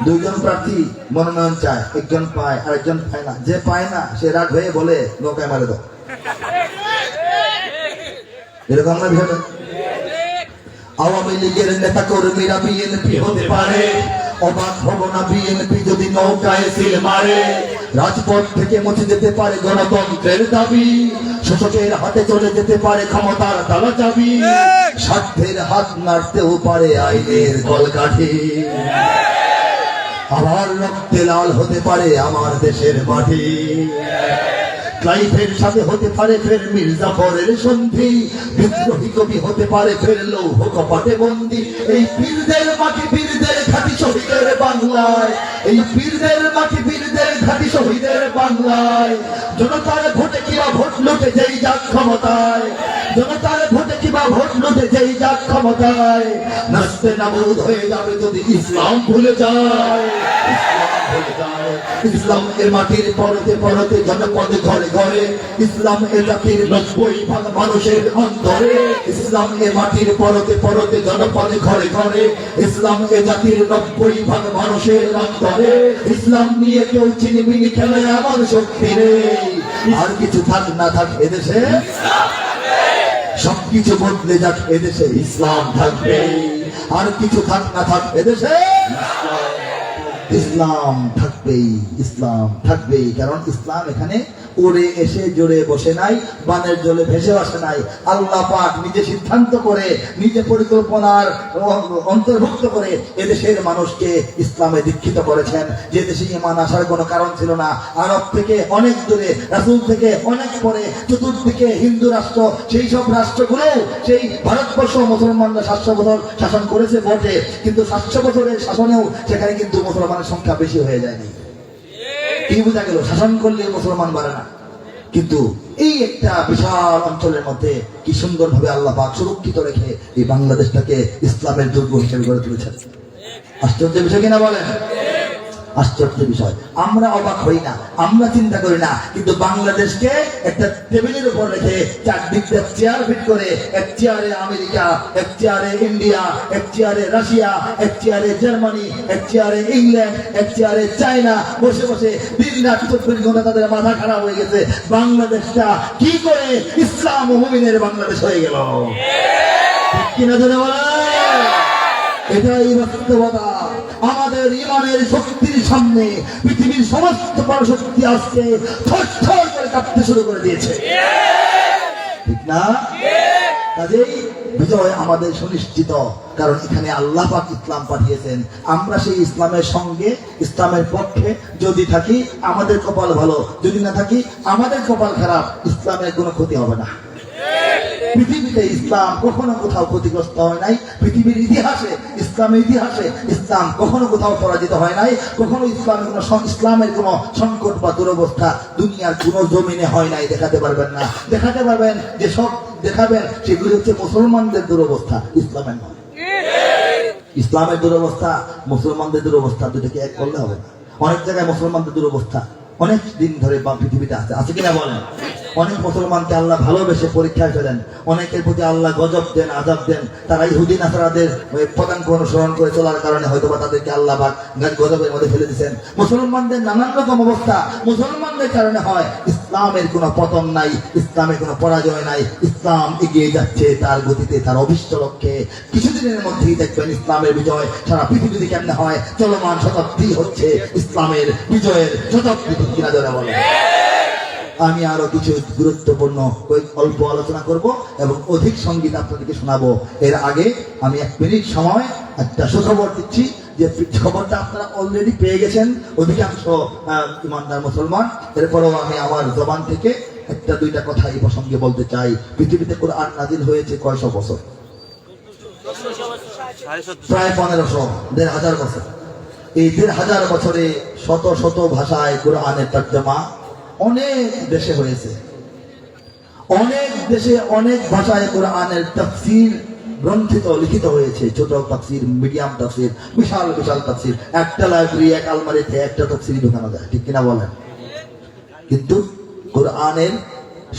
দুইজন প্রার্থী মনোনয়ন চায়, একজন পায় আরেকজন পায় না। যে পায় না সে রাগ হয়ে বলে নৌকায় মারে দাও, এরকম না বিষয়টা? আওয়ামী লীগের নেতা কর্মীরা বিএনপি হতে পারে, অবাক হব না বিএনপি যদি নৌকায় সিল মারে। রাজপথ থেকে মুছে যেতে পারে গণতন্ত্রের দাবি, শোষকের হাতে চলে যেতে পারে ক্ষমতার তালা চাবি। স্বার্থের হাত নাড়তেও পারে আইনের কলকাঠি। আবার রক্তে লাল হতে পারে আমার দেশের মাটি, ক্লাইভের সাথে হতে পারে ফের মির্জাফরের সন্ধি, বিদ্রোহী কবি হতে পারে ফের লৌহ কপাটে বন্দি। এই পীরদের মাটি বীরদের ঘাটি শহীদের বাংলায়, এই পীরদের মাটি বীরদের ঘাটি শহীদের বাংলায়, জনতার ভোটে কিবা ভোট লুটে যেই যাক ক্ষমতায়, জনতার ভোটে কিবা ভোট লুটে যেই যাক ক্ষমতায়, নাচতে নাবুদ হয়ে যাবে যদি ইসলাম ভুলে যায়, ইসলাম ভুলে যায়। ইসলাম এর মাটির পরতে পরতে জনপদে ঘরে ঘরে, ইসলাম এ জাতির 90% মানুষের অন্তরে, ইসলাম এ মাটির পরতে পরতে জনপদে ঘরে ঘরে, ইসলাম এ জাতির 90% মানুষের অন্তরে। ইসলাম নিয়ে কেউ চিনিমিনি খেলে আমার শক্তি নেই, আর কিছু থাক না থাক এদেশে সবকিছু বদলে যাক এদেশে ইসলাম থাকবে, আর কিছু থাক না থাক এদেশে ইসলাম থাকবেই, ইসলাম থাকবেই। কারণ ইসলাম এখানে উড়ে এসে জোরে বসে নাই, বানের জলে ভেসে আসে নাই। আল্লাহ পাক নিজে সিদ্ধান্ত করে, নিজে পরিকল্পনার অন্তর্ভুক্ত করে এদেশের মানুষকে ইসলামে দীক্ষিত করেছেন। যে দেশে ঈমান আসার কোনো কারণ ছিল না, আরব থেকে অনেক দূরে, রাসূল থেকে অনেক পরে, চতুর্দিকে হিন্দু রাষ্ট্র, সেই সব রাষ্ট্রগুলো সেই ভারতবর্ষ মুসলমানরা 700 বছর শাসন করেছে বটে, কিন্তু 700 বছরের শাসনেও সেখানে কিন্তু মুসলমানের সংখ্যা বেশি হয়ে যায়নি। কি বোঝা গেল? শাসন করলে মুসলমান বাড়ে না, কিন্তু এই একটা বিশাল অঞ্চলের মধ্যে কি সুন্দর ভাবে আল্লাহ পাক সুরক্ষিত রেখে এই বাংলাদেশটাকে ইসলামের দুর্গ হিসেবে গড়ে তুলেছেন। আশ্চর্য বিষয় কিনা বলেন? আশ্চর্য বিষয়। আমরা অবাক হই না, আমরা চিন্তা করি না, কিন্তু বাংলাদেশকে একটা টেবিলের উপর রেখে চারদিকটা চেয়ার ফিট করে, এক চেয়ারে আমেরিকা, এক চেয়ারে ইন্ডিয়া, এক চেয়ারে রাশিয়া, এক চেয়ারে জার্মানি, এক চেয়ারে ইংল্যান্ড, এক চেয়ারে চায়না, বসে বসে দিন রাত 24 ঘন্টা তাদের মাথা খারাপ হয়ে গেছে। বাংলাদেশটা কি করে ইসলাম ও মুমিনের বাংলাদেশ হয়ে গেল? ঠিক কিনা জানে বলা? এটাই বাস্তবতা। আমাদের ইমানের শক্তির সামনে পৃথিবীর সমস্ত পরাশক্তি আজকে থরথর করে কাঁপতে শুরু করে দিয়েছে, ঠিক না? কাজেই বিজয় আমাদের সুনিশ্চিত, কারণ এখানে আল্লাহ পাক ইসলাম পাঠিয়েছেন। আমরা সেই ইসলামের সঙ্গে, ইসলামের পক্ষে যদি থাকি আমাদের কপাল ভালো, যদি না থাকি আমাদের কপাল খারাপ। ইসলামের কোনো ক্ষতি হবে না। পৃথিবীতে ইসলাম কখনো কোথাও ক্ষতিগ্রস্ত হয় নাই। পৃথিবীর ইতিহাসে, ইসলামের ইতিহাসে ইসলাম কখনো কোথাও পরাজিত হয় নাই। কখনো ইসলামের কোনো সংকট বা দুরবস্থা দুনিয়ার কোনো জমিনে হয় নাই। দেখাতে পারবেন না। দেখাতে পারবেন যে সব দেখাবেন সেগুলি হচ্ছে মুসলমানদের দুরবস্থা, ইসলামের নয়। ইসলামের দুরবস্থা, মুসলমানদের দুরবস্থা, দুটোকে এক করলে হবে না। অনেক জায়গায় মুসলমানদের দুরবস্থা অনেক দিন ধরে পৃথিবীতে আছে কিনা বলেন? অনেক মুসলমানকে আল্লাহ ভালোবেসে পরীক্ষায় ফেলেন, অনেকের প্রতি আল্লাহ গজব দেন, আযাব দেন। তারা ইহুদি নাসারাদের পদাঙ্ক অনুসরণ করে চলার কারণে হয়তো বা তাদেরকে আল্লাহ পাক গজবের মধ্যে ফেলে দিয়েছেন। মুসলমানদের নানান রকম অবস্থা মুসলমানদের কারণে হয়। ইসলামের কোনো পতন নাই, ইসলামের কোনো পরাজয় নাই। ইসলাম এগিয়ে যাচ্ছে তার গতিতে, তার অভিষ্ট লক্ষ্যে। কিছুদিনের মধ্যেই দেখবেন ইসলামের বিজয় সারা পৃথিবীতে কেমনে হয়। চলমান শতাব্দী হচ্ছে ইসলামের বিজয়ের শতাব্দী, কিনা ধরে বলে। আমি আরো কিছু গুরুত্বপূর্ণ অল্প আলোচনা করব এবং অধিক সঙ্গীত আপনাদেরকে শোনাবো। এর আগে আমি 1 মিনিট সময় একটা সুখবর দিচ্ছি, যে খবরটা আপনারা অলরেডি পেয়ে গেছেন অধিকাংশ ইমানদার মুসলমান। এরপরেও আমি আমার জবান থেকে 1-2টা কথা এই প্রসঙ্গে বলতে চাই। পৃথিবীতে কোরআন নাজিল হয়েছে কয়শো বছর? প্রায় 1500 বছর। এই 1500 বছরে শত শত ভাষায় কোরআনের তর্জমা অনেক দেশে হয়েছে। অনেক দেশে অনেক ভাষায় কোরআনের তাফসীর গ্রন্থিত লিখিত হয়েছে। ছোট তাফসীর, মিডিয়াম তাফসীর, বিশাল বিশাল তাফসীর। একটা লাইব্রেরি, এক আলমারিতে একটা তাফসীর ঢোকানো যায়, ঠিক কিনা বলেন? কিন্তু কোরআনের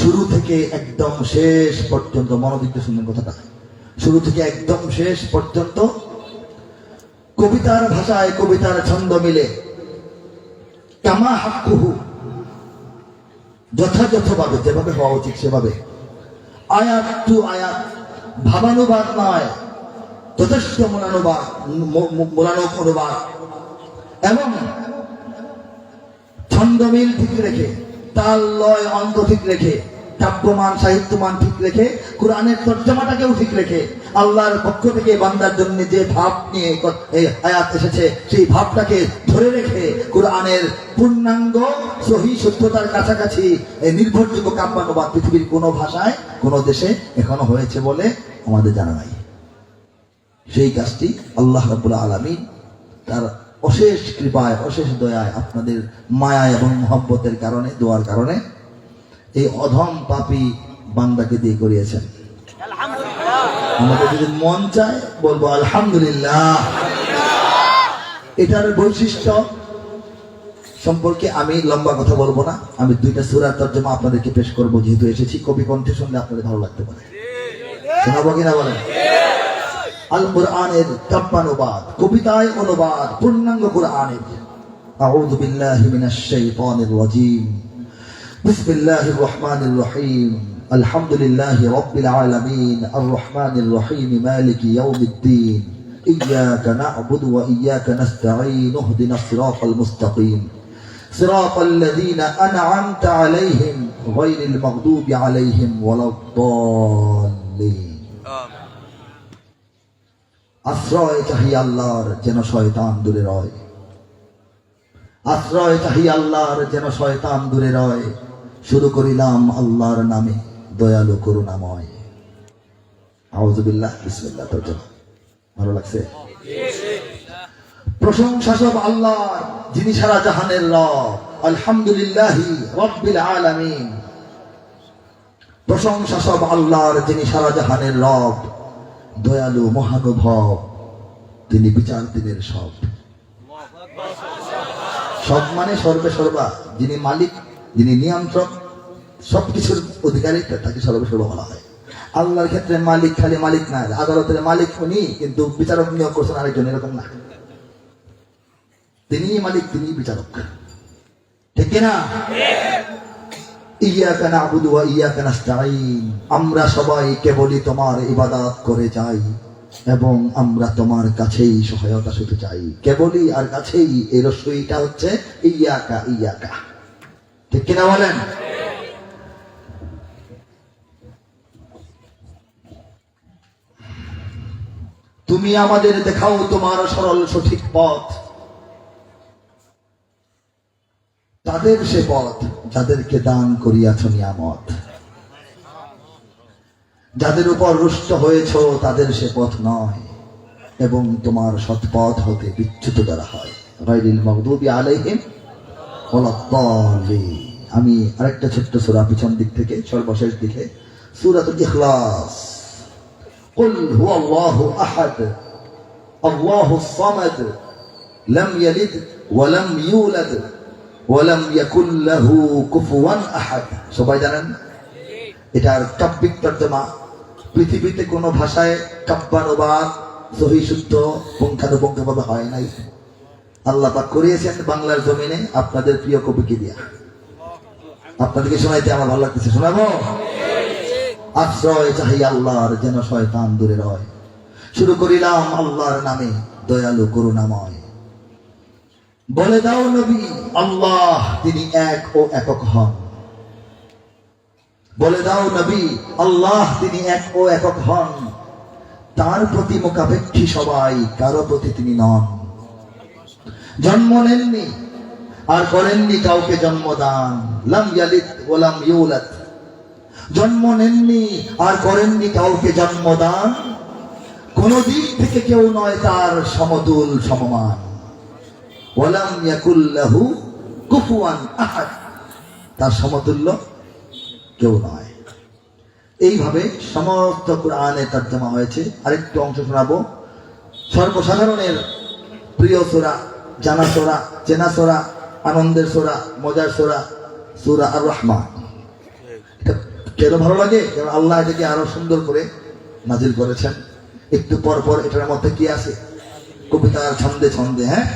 শুরু থেকে একদম শেষ পর্যন্ত, মনোযোগ দিয়ে শুনবেন কথাটা, শুরু থেকে একদম শেষ পর্যন্ত কবিতার ভাষায়, কবিতার ছন্দ মিলে কামা হাক্কুহু, যথাযথভাবে যেভাবে হওয়া উচিত সেভাবে, আয়াত টু আয়াত, ভাবানুবাদ নয়, যথেষ্ট মোলানুক অনুবাদ এবং ছন্দমিল ঠিক রেখে, তাল লয় অঙ্ক ঠিক রেখে কাব্যমান সাহিত্যমান ঠিক রেখে কোরআনের তর্জমাটাকেও ঠিক রেখে আল্লাহর পক্ষ থেকে বান্দার জন্য যে ভাব নিয়ে এই আয়াত এসেছে সেই ভাবটাকে ধরে রেখে কোরআনের পূর্ণাঙ্গ সহি সত্যতার কাছাকাছি এই নির্ভরযোগ্য কাব্যানুবাদ পৃথিবীর কোনো ভাষায় কোনো দেশে এখনো হয়েছে বলে আমাদের জানা নাই। সেই কাজটি আল্লাহ রাব্বুল আলামিন তার অশেষ কৃপায় অশেষ দয়ায় আপনাদের মায়া এবং মহব্বতের কারণে দোয়ার কারণে এই অধম পাপী বান্দাকে দিয়ে করিয়েছেন। আমাদের যদি মন চায় বলবো আলহামদুলিল্লাহ। এটার বৈশিষ্ট্য সম্পর্কে আমি লম্বা কথা বলবো না, আমি দুইটা সূরার তরজমা আপনাদেরকে পেশ করবো, যেহেতু এসেছি কবি কণ্ঠে শুনলে আপনাদের ভালো লাগতে পারে। শোনাবো কিনা বলেন? আল কোরআনের কাব্যানুবাদ, কবিতায় অনুবাদ পূর্ণাঙ্গ কোরআনের। আউযু বিল্লাহি মিনাশ শাইতানির রাজীম। বিসমিল্লাহির রহমানির রহিম। আলহামদুলিল্লাহি রাব্বিল আলামিন আর রহমানির রহিম মালিকি ইয়াউমিদ্দিন। ইয়্যাকা না'বুদু ওয়া ইয়্যাকা নাস্তাঈন। ইহদিনাস সিরাতাল মুস্তাকিম। সিরাতাল লাযীনা আন'আমতা আলাইহিম গায়রিল মাগদুবি আলাইহিম ওয়ালাদ-দাল্লিন। আশ্রয় চাহি আল্লাহর যেন শয়তান দূরে রয়। আশ্রয় চাহি আল্লাহর যেন শয়তান দূরে রয়। শুরু করিলাম আল্লাহর নামে দয়ালু করুণাময়। আউযু বিল্লাহ বিসমিল্লাহ। তরজমা ভালো লাগছে? প্রশংসা সব আল্লাহর, যিনি সারা জাহানের রব। আলহামদুলিল্লাহি রাব্বিল আলামিন। প্রশংসা সব আল্লাহর, যিনি সারা জাহানের রব, দয়ালু মহানুভব, তিনি বিচার দিনের সব। সব মানে সর্বে সর্বা, যিনি মালিক, যিনি নিয়ন্ত্রক, সবকিছুর অধিকারী, তাকে সর্বে সর্বা বলা হয়। আল্লাহর ক্ষেত্রে মালিক খালি মালিক না, আদালতের মালিক উনি, কিন্তু বিচারক নিয়োগ করছেন আরেকজন, এরকম না। তিনি মালিক, তিনি বিচারক, ঠিক কিনা? ইয়্যাকা না'বুদু ওয়া ইয়্যাকা নাস্তাঈন। আমরা সবাই কেবলই তোমার ইবাদত করে যাই এবং আমরা তোমার কাছেই সহায়তা শুধু চাই। কেবলই আর কাছেই, এই রসইটা হচ্ছে ইয়্যাকা ইয়্যাকা, ঠিক কিনা বলেন? তুমি আমাদের দেখাও তোমার সরল সঠিক পথ, তাদের সে পথ যাদেরকে দান করিয়াছ নিয়ামত। যাদের উপর রুষ্ট হয়েছ তাদের সে পথ নয়, এবং তোমার সৎপথ হতে বিচ্যুত করা হয়। গায়রিল মাগদুবি আলাইহিম ওয়ালাদ-দাল্লিন। আমি আরেকটা ছোট্ট সূরা পিছন দিক থেকে সর্বশেষ দিকে, সূরাতুল ইখলাস। কুল হুয়াল্লাহু আহাদ আল্লাহুস সামাদ লাম ইয়ালিদ ওয়া লাম ইউলাদ ওয়ালাম ইয়াকুল লাহু কুফুয়ান আহাদ। সবাই জানেন এটার কাব্যিক তর্জমা পৃথিবীতে কোনো ভাষায় কাব্যানুবাদ সহি শুদ্ধ পুঙ্খানুপুঙ্খভাবে হয় নাই। আল্লাহ পাক করিয়েছেন বাংলার জমিনে আপনাদের প্রিয় কবিকে দিয়া। আপনাদেরকে শোনাইতে আমার ভালো লাগতেছে, শোনাবো? আশ্রয় চাহি আল্লাহর যেন শয়তান দূরে রয়। শুরু করিলাম আল্লাহর নামে দয়ালু করুণাময়। বলে দাও নবী আল্লাহ তিনি এক ও একক হন। বলে দাও নবী আল্লাহ তিনি এক ও একক হন। তার প্রতি মুখাপেক্ষী সবাই, কারো প্রতি তিনি নন। জন্ম নেননি আর করেননি কাউকে জন্মদান। লাম ইয়ালিদ ওয়া লাম ইউলাদ। জন্ম নেননি আর করেননি কাউকে জন্মদান। কোন দিক থেকে কেউ নয় তার সমতুল সমমান। ওয়ালাম ইয়াকুল লাহু কুফুয়ান আহাদ। তার সমতুল্য কেউ নয়। এইভাবে সমস্ত কোরআনে তর্জমা হয়েছে। আরেকটু অংশ শোনাবো। সর্বসাধারণের প্রিয় সূরা, জানা সূরা, চেনা সূরা, আনন্দের সূরা, মজার সূরা, সূরা আর রহমান। কেন ভালো লাগে? কারণ আল্লাহ এটাকে আরো সুন্দর করে নাজিল করেছেন। একটু পর পর এটার মধ্যে কি আছে? কবিতার ছন্দে ছন্দে। হ্যাঁ,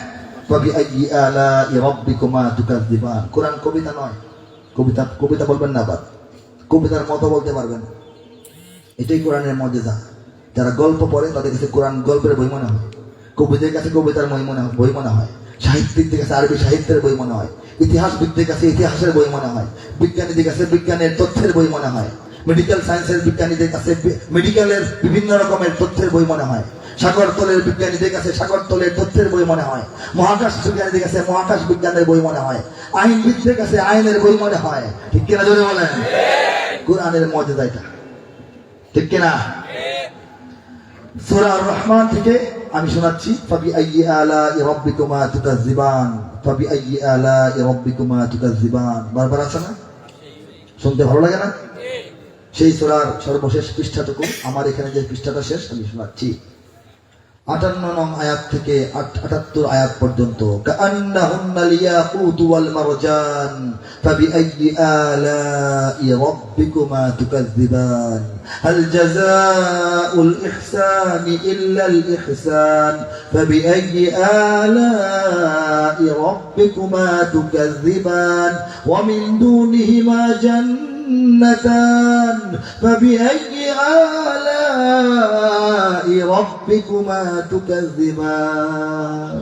ফাবিআইয়ি আলাই রাব্বিকুমা তুকাযযিবান। কোরআন কবিতা নয়। কবিতা কবিতা বলবেন না, আবার কবিতার মতো বলতে পারবেন। এটাই কোরআনের মজেজা। যারা গল্প পড়ে তাদের কাছে কোরআন গল্পের বই মনে হয়, কবিদের কাছে কবিতার বই মনে হয়। সাহিত্যিকদের কাছে আরবি সাহিত্যের বই মনে হয়, ইতিহাসবিদদের কাছে ইতিহাসের বই মনে হয়, বিজ্ঞানীদের কাছে বিজ্ঞানের তথ্যের বই মনে হয়, মেডিকেল সায়েন্সের বিজ্ঞানীদের কাছে মেডিকেলের বিভিন্ন রকমের তথ্যের বই মনে হয়, সাগরতলের বিজ্ঞানীদের কাছে সাগরতলের তথ্যের বই মনে হয়, মহাকাশ বিজ্ঞানীদের কাছে মহাকাশ বিজ্ঞানের বই মনে হয়, আইনবিদদের কাছে আইনের বই মনে হয়। ঠিক কিনা জোরে বলেন? কোরআনের মর্যাদা এটা, ঠিক কিনা? সূরা আর-রহমান থেকে আমি শোনাচ্ছি, ফাবি আইয়ি আলাই রাব্বিকুমা তুকাজ্জিবান, ফাবি আইয়ি আলাই রাব্বিকুমা তুকাজ্জিবান। বারবার আছে না? শুনতে ভালো লাগে না? সেই সূরার সর্বশেষ পৃষ্ঠাটুকু, আমার এখানে যে পৃষ্ঠাটা শেষ আমি শোনাচ্ছি 58 নং আয়াত থেকে 78 আয়াত পর্যন্ত। কাআন্নাহুন্নাল ইয়াকুতু ওয়াল মারজান ফাবিআইয়ি আলাই রাব্বিকুমা তুকাজ্জিবান হাল জাযাউল ইহসানি ইল্লাল ইহসান ফাবিআইয়ি আলাই রাব্বিকুমা তুকাজ্জিবান ওয়া মিন দুনিহিমা جنتان فبأي آلاء ربكما تكذبان।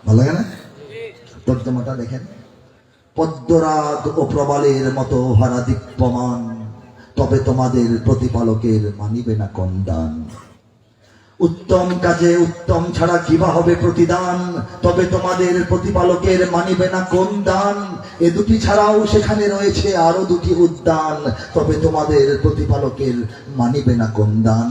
ভালো লাগে না? তর্জমাটা দেখেন, পদ্মরাগ ও প্রবালের মতো হারা দীপ্যমান, তবে তোমাদের প্রতিপালকের মানিবে না কন্দান। উত্তম কাজে উত্তম ছাড়া কিবা হবে প্রতিদান, তবে তোমাদের প্রতিপালকের মানিবে না কোন দান। এ দুটি ছাড়াও সেখানে রয়েছে আরো দুটি উদ্যান, তবে তোমাদের প্রতিপালকের মানিবে না কোন দান।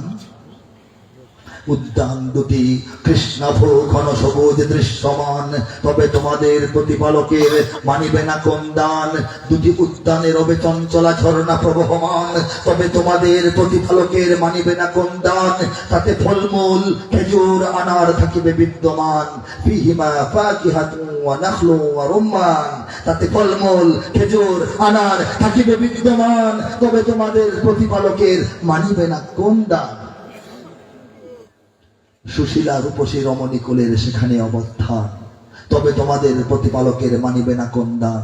উদ্যান দুটি কৃষ্ণাভ ঘন সবুজ দৃশ্যমান, তবে তোমাদের প্রতিপালকের মানিবে না কোন দান। দুটি উদ্যানে রবে চঞ্চলা ঝর্ণা প্রবহমান, তবে তোমাদের প্রতিপালকের মানিবে না কোন দান। তাতে ফলমূল খেজুর আনার থাকিবে বিদ্যমান, ফিহিমা ফাকিহাতুন ওয়া নাখলুন ওয়া রুম্মান। তাতে ফলমূল খেজুর আনার থাকিবে বিদ্যমান, তবে তোমাদের প্রতিপালকের মানিবে না কোন দান। সুশীলা রূপসী রমণী কোলের সেখানে অবস্থান, তবে তোমাদের প্রতিপালকের মানিবে না কোন দান।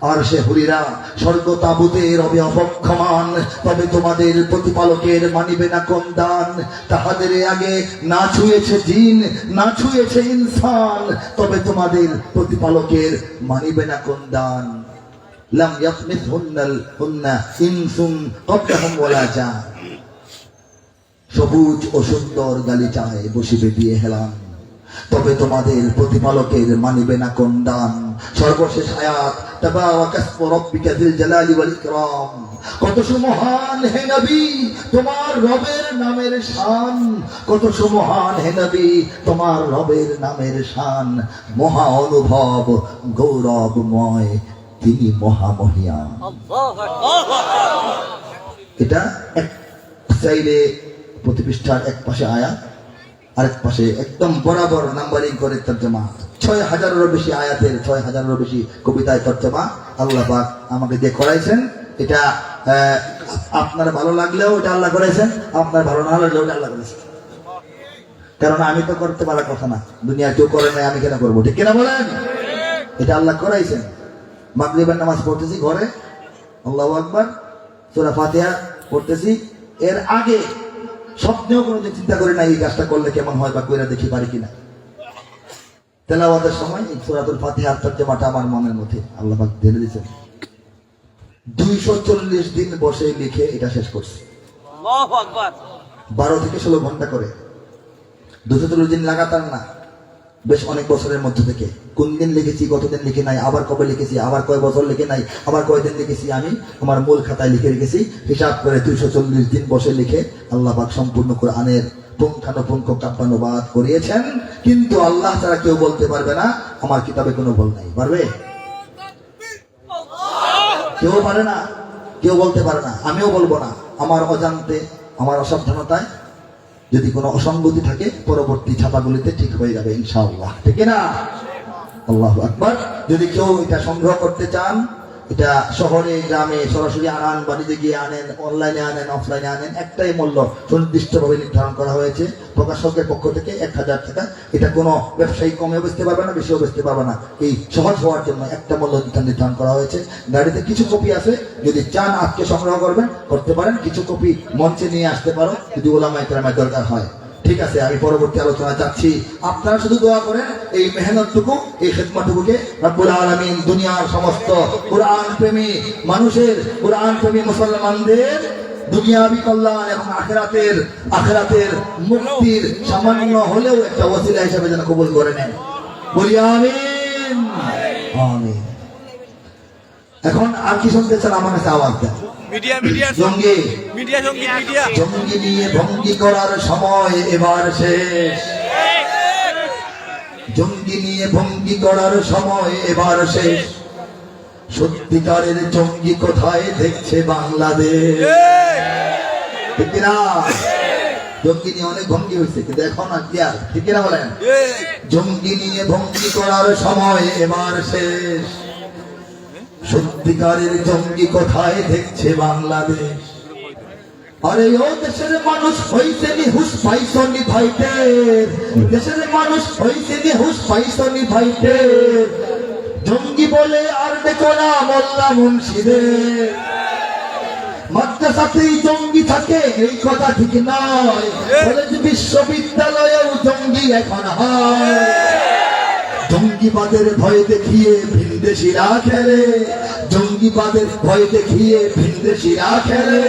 আর সে হুরিরা স্বর্গ তাবুতে রবে অপক্ষমান, তবে তোমাদের প্রতিপালকের মানিবে না কোন দান। তাহাদের আগে না ছুঁয়েছে জিন না ছুঁয়েছে ইনসান, তবে তোমাদের প্রতিপালকের মানিবে না কোন দান। লাম ইয়াতমিসহুন্না ইনসুন ক্বাবলাহুম ওয়ালা জান। সবুজ ও সুন্দর গালিচায় বসিবে দিয়ে হেলান, তবে তোমাদের প্রতিপালকের মানিবে না কোন দান। সর্বশেষ আয়াত, তাবারাকাসমু রাব্বিকা যিল জালালি ওয়াল ইকরাম। কত সুমহান হে নবী তোমার রবের নামের শান, কত সুমহান হে নবী তোমার রবের নামের শান। মহা অনুভব গৌরবময় তিনি মহামহিয়ান। এটা এক চাইলে প্রতি পৃষ্ঠার এক পাশে আয়াত, আরেক পাশে একদম বরাবর নাম্বারিং করে তর্জমা। 6000-এরও বেশি আয়াতের 6000-এরও বেশি কবিতায় তর্জমা আল্লাহ পাক আমাকে দিয়ে করাইছেন। এটা আপনার ভালো লাগলেও এটা আল্লাহ করাইছেন, আপনার ভালো না লাগলেও এটা আল্লাহ করেছেন। কারণ আমি তো করতে পারার কথা না, দুনিয়া কেউ করে নাই, আমি কেন করবো? ঠিক কিনা বলেন? এটা আল্লাহ করাইছেন। মাগরিবের নামাজ পড়তেছি ঘরে, আল্লাহু আকবার, সূরা ফাতিহা পড়তেছি, এর আগে স্বপ্নেও কোনোদিন চিন্তা করি না এই কাজটা করলে কেমন হয় বা কইরা দেখি পারি কিনা। তেলাওয়াতের সময় এই সূরাতুল ফাতিহার তর্জমাটা আমার মনের মধ্যে আল্লাহ পাক ঢেলে দিয়েছেন। 240 দিন বসে লিখে এটা শেষ করছি। আল্লাহু আকবার। 12 থেকে 16 ঘন্টা করে, 240 দিন লাগাতার না, বেশ অনেক বছরের মধ্যে থেকে। কোন দিন লিখেছি, কতদিন লিখে নাই, আবার কবে লিখেছি, আবার কয় বছর লিখে নাই, আবার কয়দিন লিখেছি, আমি আমার মূল খাতায় লিখে রেখেছি। হিসাব করে 240 দিন বসে লিখে আল্লাহ পাক সম্পূর্ণ কোরআনের পুঙ্খানুপুঙ্খ কাব্যানুবাদ করিয়েছেন। কিন্তু আল্লাহ ছাড়া কেউ বলতে পারবে না আমার কিতাবে কোনো ভুল নাই। পারবে? কেউ পারে না, কেউ বলতে পারে না, আমিও বলবো না। আমার অজান্তে, আমার অসাবধানতায় যদি কোনো অসঙ্গতি থাকে পরবর্তী ছাপাগুলিতে ঠিক হয়ে যাবে ইনশাআল্লাহ। ঠিক না? আল্লাহু আকবার। যদি কেউ এটা সংগ্রহ করতে চান, এটা শহরে গ্রামে সরাসরি আনান, বাড়িতে গিয়ে আনেন, অনলাইনে আনেন, অফলাইনে আনেন, একটাই মূল্য সুনির্দিষ্টভাবে নির্ধারণ করা হয়েছে প্রকাশকের পক্ষ থেকে 1000 টাকা। এটা কোনো ব্যবসায়ী কমেও বেচতে পারবে না, বেশিও বেচতে পারবে না। এই সহজ হওয়ার জন্য একটা মূল্য নির্ধারণ করা হয়েছে। গাড়িতে কিছু কপি আছে, যদি চান আজকে সংগ্রহ করবেন করতে পারেন, কিছু কপি মঞ্চে নিয়ে আসতে পারো যদি ওলামায়ে কেরামের দরকার হয়। ঠিক আছে, আমি পরবর্তী আলোচনা যাচ্ছি। আপনারা শুধু দোয়া করেন এই মেহনতটুকু, এই খেদমতটুকুকে রব্বুল আলামিন দুনিয়ার সমস্ত কোরআন প্রেমী মানুষের, কোরআন প্রেমী মুসলমানদের দুনিয়াবি কল্যাণ এবং আখিরাতের মুক্তির সামান্য হলেও একটা ওসিলা হিসেবে যেন কবুল করে নেন। বলি আমিন আমিন। এখন আর কি শুনতে চান? আমার কাছে আওয়াজ দেন। জঙ্গি নিয়ে ভঙ্গি করার সময় এবার শেষ। জঙ্গি নিয়ে ভঙ্গি করার সময় এবার শেষ। সত্যিকারের জঙ্গি কোথায় দেখছে বাংলাদেশ? ঠিক না? জঙ্গি নিয়ে অনেক ভঙ্গি হয়েছে, কিন্তু এখন আর কি আর, ঠিক না বলেন? জঙ্গি নিয়ে ভঙ্গি করার সময় এবার শেষ। সত্যিকারের জঙ্গি কোথায় দেখছে বাংলাদেশ? আরে ও দেশের মানুষ হইছে নিহুস পাইছনি ভাইটের, দেশের মানুষ হইছে নিহুস পাইছনি ভাইটের। জঙ্গি বলে আর দেখো না মোল্লা মুন্সিদের। মাদ্রাসাতেই জঙ্গি থাকে এই কথা ঠিক নয়, কলেজ বিশ্ববিদ্যালয়েও জঙ্গি এখন হয়। জঙ্গিবাদের ভয় দেখিয়ে ভিনদেশিরা খেলে, জঙ্গিবাদের ভয় দেখিয়ে ভিনদেশিরা খেলে।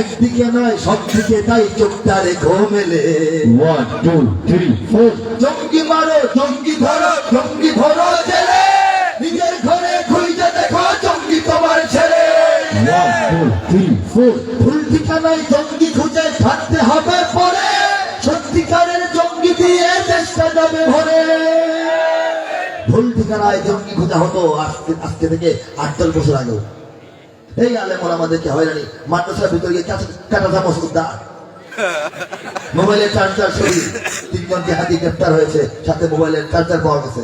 একদিকে নয় সব দিকে তাই চোখটা রেখো মেলে। 1 2 3 4 জঙ্গি মারো জঙ্গি ধরো জেলে। নিজের ঘরে খুঁজে দেখো জঙ্গি তোমার ছেলে। 1 2 3 4 ভুল ঠিকানায় জঙ্গি খুঁজে থাকতে হবে পরে। সত্যিকারের জঙ্গি দিয়ে চেষ্টা যাবে ভরে। ভুল ঠিকানায় জঙ্গি খোঁজা হতো আজকে থেকে 8-10 বছর আগেও। এই আলেম ওলামাদেরকে হয়রানি, মাদ্রাসার ভিতরে গিয়ে কাটা চামচ উদ্ধার, মোবাইলের চার্জার সরি। 3 জন জিহাদি গ্রেফতার হয়েছে, সাথে মোবাইলের চার্জার পাওয়া গেছে।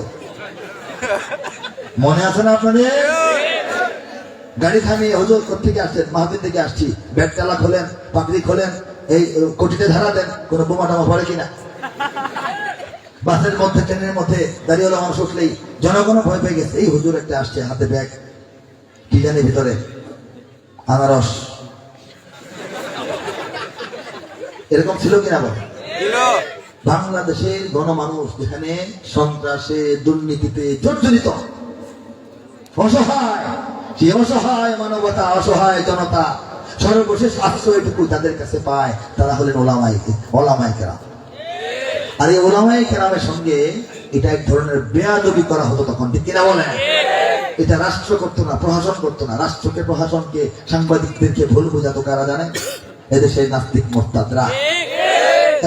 মনে আছে না আপনাদের? গাড়ি থামিয়ে হুজুর কোথেকে আসছেন? মাহফিল থেকে আসছি। ব্যাগ চালা খোলেন, পাগড়ি খোলেন, এই কোটিতে ধারা দেন, কোনো বোমা টামা পড়ে কিনা। বাসের মধ্যে ট্রেনের মধ্যে দাঁড়িয়ে মানুষ উঠলেই জনগণ ভয় পেয়ে গেছে। এই হুজুর একটা আসছে, হাতে ব্যাগ, কি জানি ভিতরে আনারস। এরকম ছিল কিনা বল? বাংলাদেশের গণমানুষ যেখানে সন্ত্রাসে দুর্নীতিতে জর্জরিত, অসহায়, সেই অসহায় মানবতা, অসহায় জনতা সর্বশেষ আশ্রয়টুকু যাদের কাছে পায় তারা হলেন ওলামায়ে কেরাম। আর এই ওলামায়ে কেরামের সঙ্গে এটা এক ধরনের বেয়াদবি করা হতো তখন, ঠিক কিনা বলেন? এটা রাষ্ট্র করতো না, প্রশাসন করতো না। রাষ্ট্রকে, প্রশাসনকে, সাংবাদিকদেরকে ভুল বোঝাতো কারা জানে? এদেশের নাস্তিক মোরতাদরা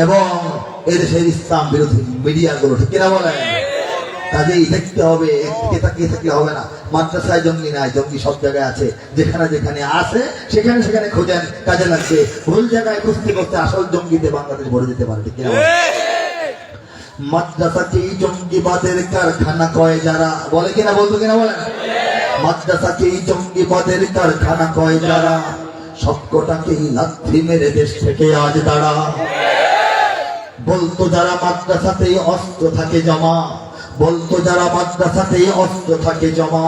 এবং এদেশের ইসলাম বিরোধী মিডিয়াগুলো, ঠিক কিনা বলেন? কাজেই দেখতে হবে, একদিকে তাকিয়ে থাকলে হবে না। মাদ্রাসায় জঙ্গি নাই, জঙ্গি সব জায়গায় আছে। যেখানে যেখানে আছে সেখানে খোঁজেন, কাজে লাগছে। ভুল জায়গায় খুঁজতে করতে আসল জঙ্গিতে বাংলাদেশ ভরে যেতে পারে, ঠিক কিনা? মাদ্রাসাকেই জঙ্গিবাদের কারখানা কয় যারা, বলে কিনা, বলতো কিনা বলেন? মাদ্রাসাকেই জঙ্গিবাদের কারখানা কয় যারা, সবকটাকেই লাথি মেরে দেশ থেকে আজ তারা। বলতো যারা মাদ্রাসাতেই অস্ত্র থাকে জমা, বলতো যারা মাদ্রাসাতেই অস্ত্র থাকে জমা,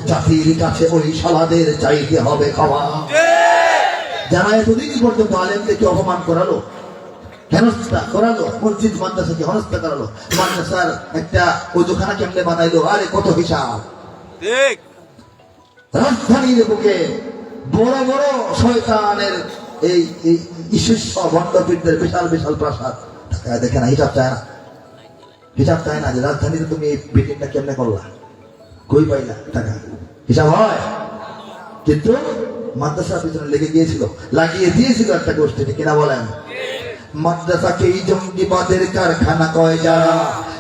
জাতির কাছে ওই শালাদের চাইতে হবে ক্ষমা। যারা এতদিন পর্যন্ত আলেমদেরকে অপমান করালো, হেনস্থা করালো, মসজিদ মাদ্রাসাকে হেনস্থা করালো, মাদ্রাসার একটা ওজুখানা কেমনে বানাইলো, আরে কত হিসাব। রাজধানীর বুকে বড় বড় শয়তানের এই শীর্ষ ভণ্ডপীঠদের বিশাল বিশাল প্রাসাদ, দেখে না, হিসাব চায় না, হিসাব চায় না যে রাজধানীতে তুমি এই বিল্ডিংটা কেমনে করলা, কই পাইলা টাকা, হিসাব হয়। কিন্তু মাদ্রাসার পিছনে লেগে গিয়েছিল, লাগিয়ে দিয়েছিল একটা গোষ্ঠী, ঠিক কিনা বলেন? মাদ্রাসাকেই জঙ্গিবাদের কারখানা কয় যারা,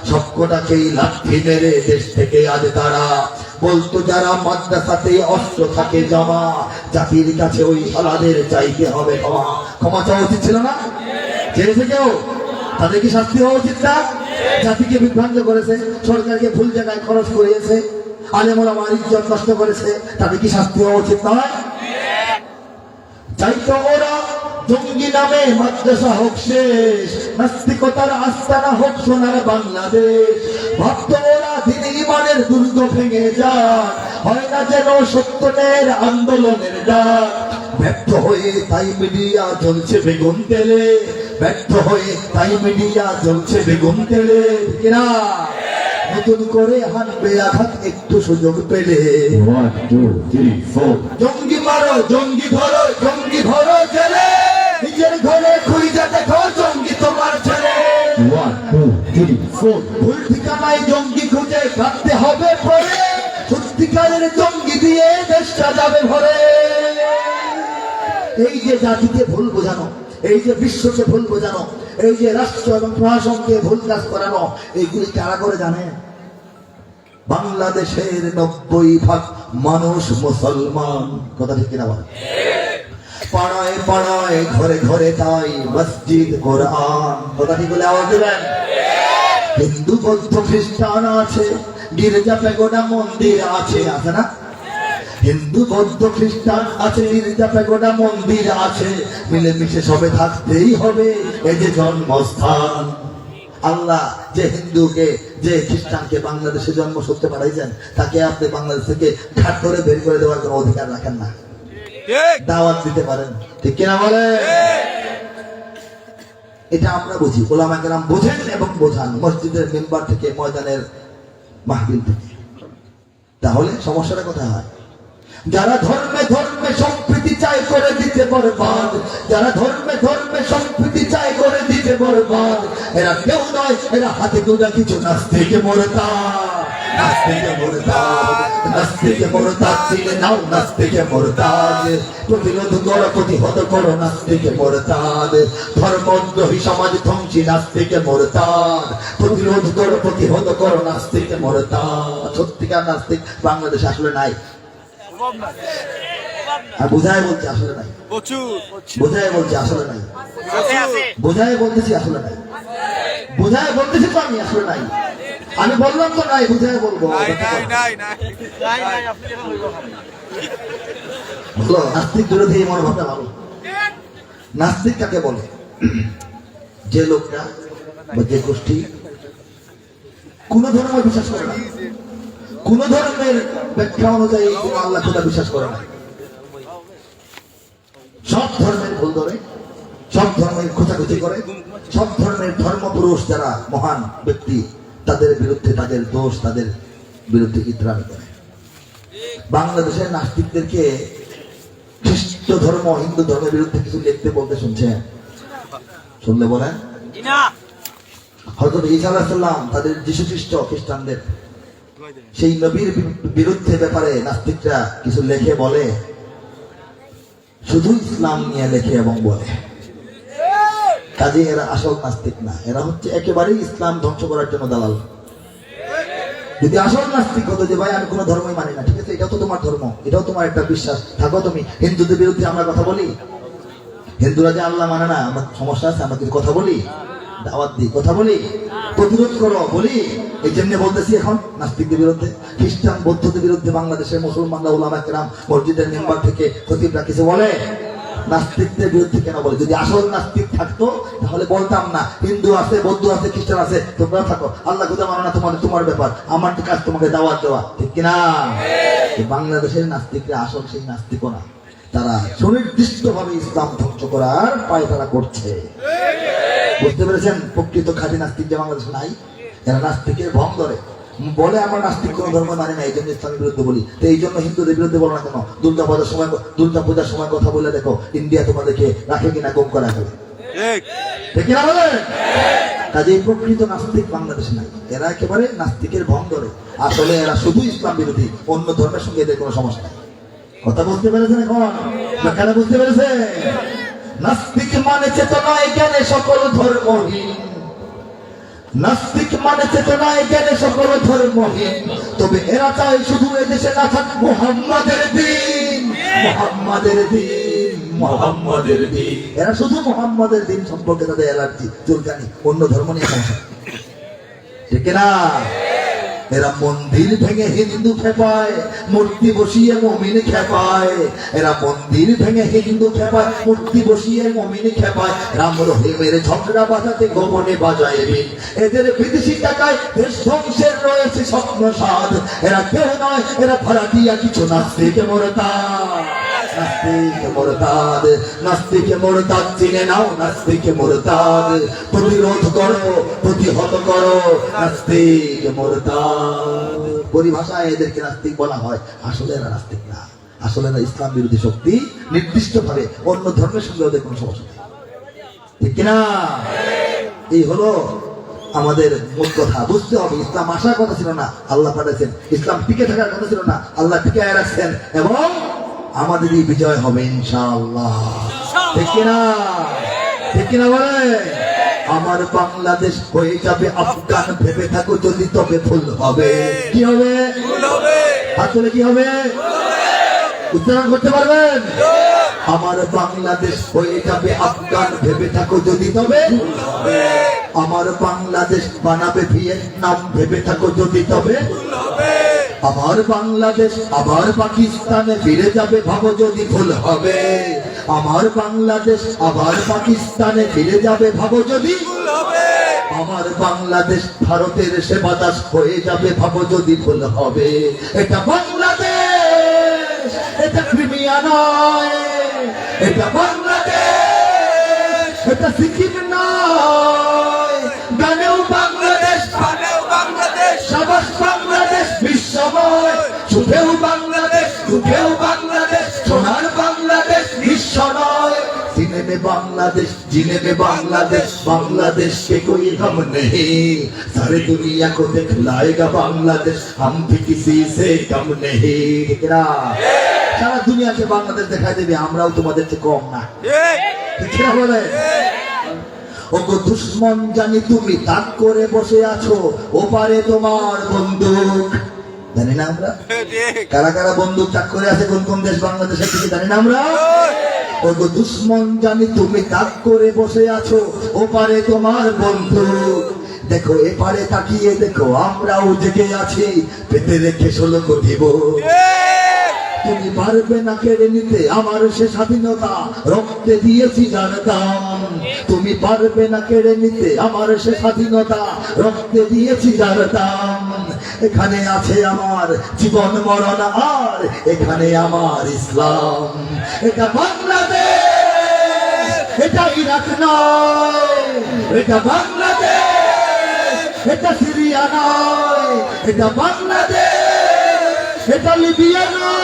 সবকটাকেই লাঠি মেরে দেশ থেকে আজ তারা। বলতো যারা মাদ্রাসাতে অস্ত্র থাকে জমা, জাতির কাছে ওই শালাদের চাইতে হবে ক্ষমা। ক্ষমা চাওয়া উচিত ছিল না? চেয়েছে কেউ? তাদের কি শাস্তি হওয়া উচিত না? জাতিকে বিভ্রান্ত করেছে, সরকারকে ভুল জায়গায় খরচ করিয়েছে, আলেম ওলামার ইজ্জত নষ্ট করেছে, তাদের কি শাস্তি হওয়া উচিত নয়? চাইতো ওরা জঙ্গি নামে মাদ্রাসা হোক শেষ, নাস্তিকতার আস্তানা হোক সোনার বাংলাদেশ। ভাবত ওরা দিন ইমানের দুর্গ ভেঙে যাক, হয় না যেন সত্যের আন্দোলনের ডাক। ব্যর্থ হয়ে তাই মিডিয়া জ্বলছে বেগুন তেলে, ব্যর্থ হয়ে তাই মিডিয়া জ্বলছে বেগুন তেলে, কিনা নতুন করে হানবে আঘাত একটু সুযোগ পেলে। 1, 2, 3, 4. জঙ্গি মারো জঙ্গি ধরো জঙ্গি ধরো জেলে, নিজের ঘরে খুঁজে দেখো জঙ্গি তোমার ছেলে। 1, 2, 3, 4. ভুল ঠিকানায় জঙ্গি খুঁজে কাটতে হবে পরে, সত্যিকারের জঙ্গি দিয়ে দেশটা যাবে ভরে। এই যে জাতিকে ভুল বোঝানো, এই যে বিশ্বকে ভুল বোঝানো, এই যে রাষ্ট্র এবং প্রশাসনকে ভুল কাজ করানো, এইগুলি কারা করে জানে? বাংলাদেশের 90% মানুষ মুসলমান, কথা ঠিক কিনা বল? পাড়ায় পাড়ায় ঘরে ঘরে তাই মসজিদ কোরআন, কথা ঠিক বলে আওয়াজ দেবেন। হিন্দু বৌদ্ধ খ্রিস্টান আছে, গির্জা পেগোডা মন্দির আছে, আছে না? হিন্দু বৌদ্ধ খ্রিস্টান আছে, গির্জা পেগোডা মন্দির আছে, মিলেমিশে সবে থাকতেই হবে, এই যে জন্মস্থান। আল্লাহ যে হিন্দুকে যে খ্রিস্টানকে বাংলাদেশে জন্মসূত্রে পাঠাইছেন, তাকে আপনি বাংলাদেশ থেকে ঘাট করে বের করে দেওয়ার কোনো অধিকার রাখেন না, দাওয়াত দিতে পারেন, ঠিক কিনা বলে? এটা আমরা বুঝি, ওলামা কেরাম বোঝেন এবং বোঝান, মসজিদের মেম্বার থেকে ময়দানের মাহফিল থেকে। তাহলে সমস্যাটা কোথায় হয়? যারা ধর্মে ধর্মে সম্প্রীতি চায় করে দিতে বরবাদ, যারা ধর্মে ধর্মে সম্প্রীতি চায় করে দিতে বরবাদ, এরা কেউ নয়, এরা হাতে গোনা কিছু নাস্তিকে মুরতাদ, নাস্তিকে মুরতাদ, নাস্তিকে মুরতাদ চিনে নাও, নাস্তিকে মুরতাদ। প্রতিরোধ করো, প্রতিহত করো নাস্তিকে মুরতাদ, ধর্মদ্রোহী সমাজ ধ্বংসী নাস্তিকে মুরতাদ, প্রতিরোধ করো, প্রতিহত করো নাস্তিকে মুরতাদ। সত্যিকার নাস্তিক বাংলাদেশে আসলে নাই, আর বোঝায় বলছি আসলে নাই, বোঝায় বলছি আসলে নাই, বোঝায় বলতেছি আসলে নাই, বোঝায় বলতেছি তো আমি আসলে নাই। আমি বললাম তো নাই, বোঝায় বলবো। ভালো নাস্তিক বিরোধী মনোভাবটা ভালো। নাস্তিক কাকে বলে? যে লোকটা বা যে গোষ্ঠী কোন ধর্ম বিশ্বাস করে না, কোন ধর্মের ব্যাখ্যা অনুযায়ী কোন আল্লাহ খোদা বিশ্বাস করে না, সব ধর্মের ভুল ধরে, সব ধর্মের খোঁচাখুচি করে, সব ধর্মের ধর্মপুরুষ যারা মহান ব্যক্তি তাদের বিরুদ্ধে, তাদের দোষ, তাদের বিরুদ্ধে ইতরামি করে। বাংলাদেশের নাস্তিকদেরকে খ্রিস্ট ধর্ম, হিন্দু ধর্মের বিরুদ্ধে কিছু লিখতে বলতে শুনছেন? শুনলে বলেন। হযরত ঈসা আলাইহিস সালাম তাদের যীশু খ্রিস্ট খ্রিস্টানদের সেই নবীর বিরুদ্ধে ব্যাপারে নাস্তিকরা কিছু লেখে বলে, শুধু ইসলাম নিয়ে লেখে এবং বলে। কাজে এরা আসল নাস্তিক না, এরা হচ্ছে একেবারেই ইসলাম ধ্বংস করার জন্য দালাল। যদি আসল নাস্তিক হতো যে ভাই আমি কোনো ধর্মই মানি না, ঠিক আছে, এটাও তো তোমার ধর্ম, এটাও তোমার একটা বিশ্বাস, থাকো তুমি। হিন্দুদের বিরুদ্ধে আমরা কথা বলি, হিন্দুরা যে আল্লাহ মানে না, আমার সমস্যা আছে, আমরা কিছু কথা বলি, দাওয়াত দিই, কথা বলি, প্রতিরোধ করো বলি। এই জন্য বলতেছি এখন নাস্তিকদের বিরুদ্ধে, খ্রিস্টান বৌদ্ধদের বিরুদ্ধে বাংলাদেশের মুসলমানরা, উলামা কেরাম মসজিদের মেম্বার থেকে খতিবরা কিছু বলে, নাস্তিকদের বিরুদ্ধে কেন বলে? যদি আসল নাস্তিক থাকতো তাহলে বলতাম না, হিন্দু আছে, বৌদ্ধ আছে, খ্রিস্টান আছে, তোমরা থাকো, আল্লাহ খোদা মানো না, তোমার ব্যাপার, আমার কাজ তোমাকে দাওয়াত দেওয়া, ঠিক কিনা? বাংলাদেশের নাস্তিকরা আসল সেই নাস্তিকও না, তারা সুনির্দিষ্ট ভাবে ইসলাম ধ্বংস করার পায়তারা করছে। বুঝতে পেরেছেন? প্রকৃত খাঁটি নাস্তিক যে বাংলাদেশে নাই, এরা নাস্তিকের ভং ধরে, বলে আমরা নাস্তিক কোন ধর্ম মানি না, এই জন্য ইসলামের বিরুদ্ধে বলি। তো এই জন্য হিন্দুদের বিরুদ্ধে বলো না কেন? দুর্গা পূজার সময় কথা বলে দেখো, ইন্ডিয়া তোমাদেরকে রাখে কিনা, গম করা ফেলে, ঠিক কিনা বলে? কাজে প্রকৃত নাস্তিক বাংলাদেশে নাই, এরা একেবারে নাস্তিকের ভং ধরে। আসলে এরা শুধু ইসলাম বিরোধী, অন্য ধর্মের সঙ্গে এদের কোনো সমস্যা নেই। কথা বুঝতে পেরেছেন এখন? কেন বুঝতে পেরেছে? নাস্তিক মানে চেতনায় জ্ঞানে সকল ধর্মহীন, নাস্তিক মানে চেতনায় জ্ঞানে সকল ধর্মহীন, তবে এরা চায় শুধু এদেশে না থাক মুহাম্মাদের দিন, মুহাম্মাদের দিন, মুহাম্মাদের দিন। এরা শুধু মুহাম্মাদের দিন সম্পর্কে তাদের অ্যালার্জি, চুলকানি, অন্য ধর্ম নিয়ে সমস্যা, ঠিক না? এরা মন্দির ভেঙে হিন্দু খেপায়, মূর্তি বসিয়ে মুমিন খেপায়, এরা মন্দির ভেঙে হিন্দু খেপায়, মূর্তি বসিয়ে মুমিন খেপায়, রাম রহিমের ঝগড়া বাজাতে গোপনে বাজায় বিন। এদের বিদেশি টাকায় দেশ ধ্বংসের রয়েছে স্বপ্ন সাধ, এরা কেউ নয়, এরা ভাড়াটিয়া কিছু নাস্তিক মুরতাদ, নাস্তিক মুরতাদ, নাস্তিক মুরতাদ চিনে নাও, নাস্তিক মুরতাদ প্রতিরোধ করো, প্রতিহত করো নাস্তিক মুরতাদ। পরিভাষায় এদেরকে নাস্তিক বলা হয়, আসলে এরা নাস্তিক না, আসলে এরা ইসলাম বিরোধী শক্তি। নির্দিষ্টভাবে অন্য ধর্মের সঙ্গে ওদের কোনো সমস্যা নেই, ঠিক কিনা? এই হলো আমাদের মূল কথা। বুঝতে হবে ইসলাম আসার কথা ছিল না, আল্লাহ পাঠাচ্ছেন। ইসলাম টিকে থাকার কথা ছিল না, আল্লাহ টিকে রাখছেন। এবং আমাদেরই বিজয় হবে ইনশাআল্লাহ, ঠিক কিনা? ঠিক কিনা বলে? আমার বাংলাদেশ হয়ে যাবে আফগান, ভেবে থাকো যদি তবে ভুল হবে। কি হবে? আসলে কি হবে? উচ্চারণ করতে পারবেন? আমার বাংলাদেশ হয়ে যাবে আফগান, ভেবে থাকো যদি তবে ভুল হবে। আমার বাংলাদেশ বানাবে ভিয়েতনাম, ভেবে থাকো যদি তবে ভুল হবে। আমার বাংলাদেশ আবার পাকিস্তানে ফিরে যাবে, ভাবো যদি ভুল হবে। আমার বাংলাদেশ আবার পাকিস্তানে ফিরে যাবে, ভাবো যদি ভুল হবে। আমার বাংলাদেশ ভারতের সেবা দাস হয়ে যাবে, ভাবো যদি ভুল হবে। এটা বাংলাদেশ, এটা ক্রিমিয়া নয়, এটা বাংলাদেশ, এটা সিকিম নয়। গানেও বাংলাদেশ, গানেও বাংলাদেশ, সাবাস বাংলাদেশ বিশ্বময়। সুখেও বাংলাদেশ, দুঃখেও বাংলাদেশ, সোনার বাংলাদেশ বিশ্ব নয়। सीने में बांग्लादेश, जीने में बांग्लादेश, बांग्लादेश के कोई गम नहीं। सारी दुनिया को दिखलाएगा बांग्लादेश, हम भी किसी से कम नहीं। ठीक ना? সারা দুনিয়াকে বাংলাদেশ দেখাই দেবে, আমরাও তোমাদের চেয়ে কম না, ঠিক না বলে? ওগো দুশ্মন জানি তুমি তাক করে বসে আছো, ওপারে তোমার বন্দুক। জানি না আমরা কারা কারা বন্দুক তাক করে আছে কোন কোন দেশ বাংলাদেশের দিকে, জানি না আমরা? ওগো দুশ্মন জানি তুমি তাক করে বসে আছো, ওপারে তোমার বন্দুক। দেখো এপারে তাকিয়ে দেখো, আমরাও জেগে আছি, পেতে রেখে 16 কোটি ভোট। তুমি পারবে না কেড়ে নিতে আমার সে স্বাধীনতা, রক্তে দিয়েছি যার দাম। তুমি পারবে না কেড়ে নিতে আমার সে স্বাধীনতা, রক্তে দিয়েছি যার দাম। এখানে আছে আমার জীবন মরণ, আর এখানে আমার ইসলাম। এটা বাংলাদেশ, এটা ইরাক নয়, এটা বাংলাদেশ, এটা সিরিয়া নয়, এটা বাংলাদেশ, এটা লিবিয়া নয়।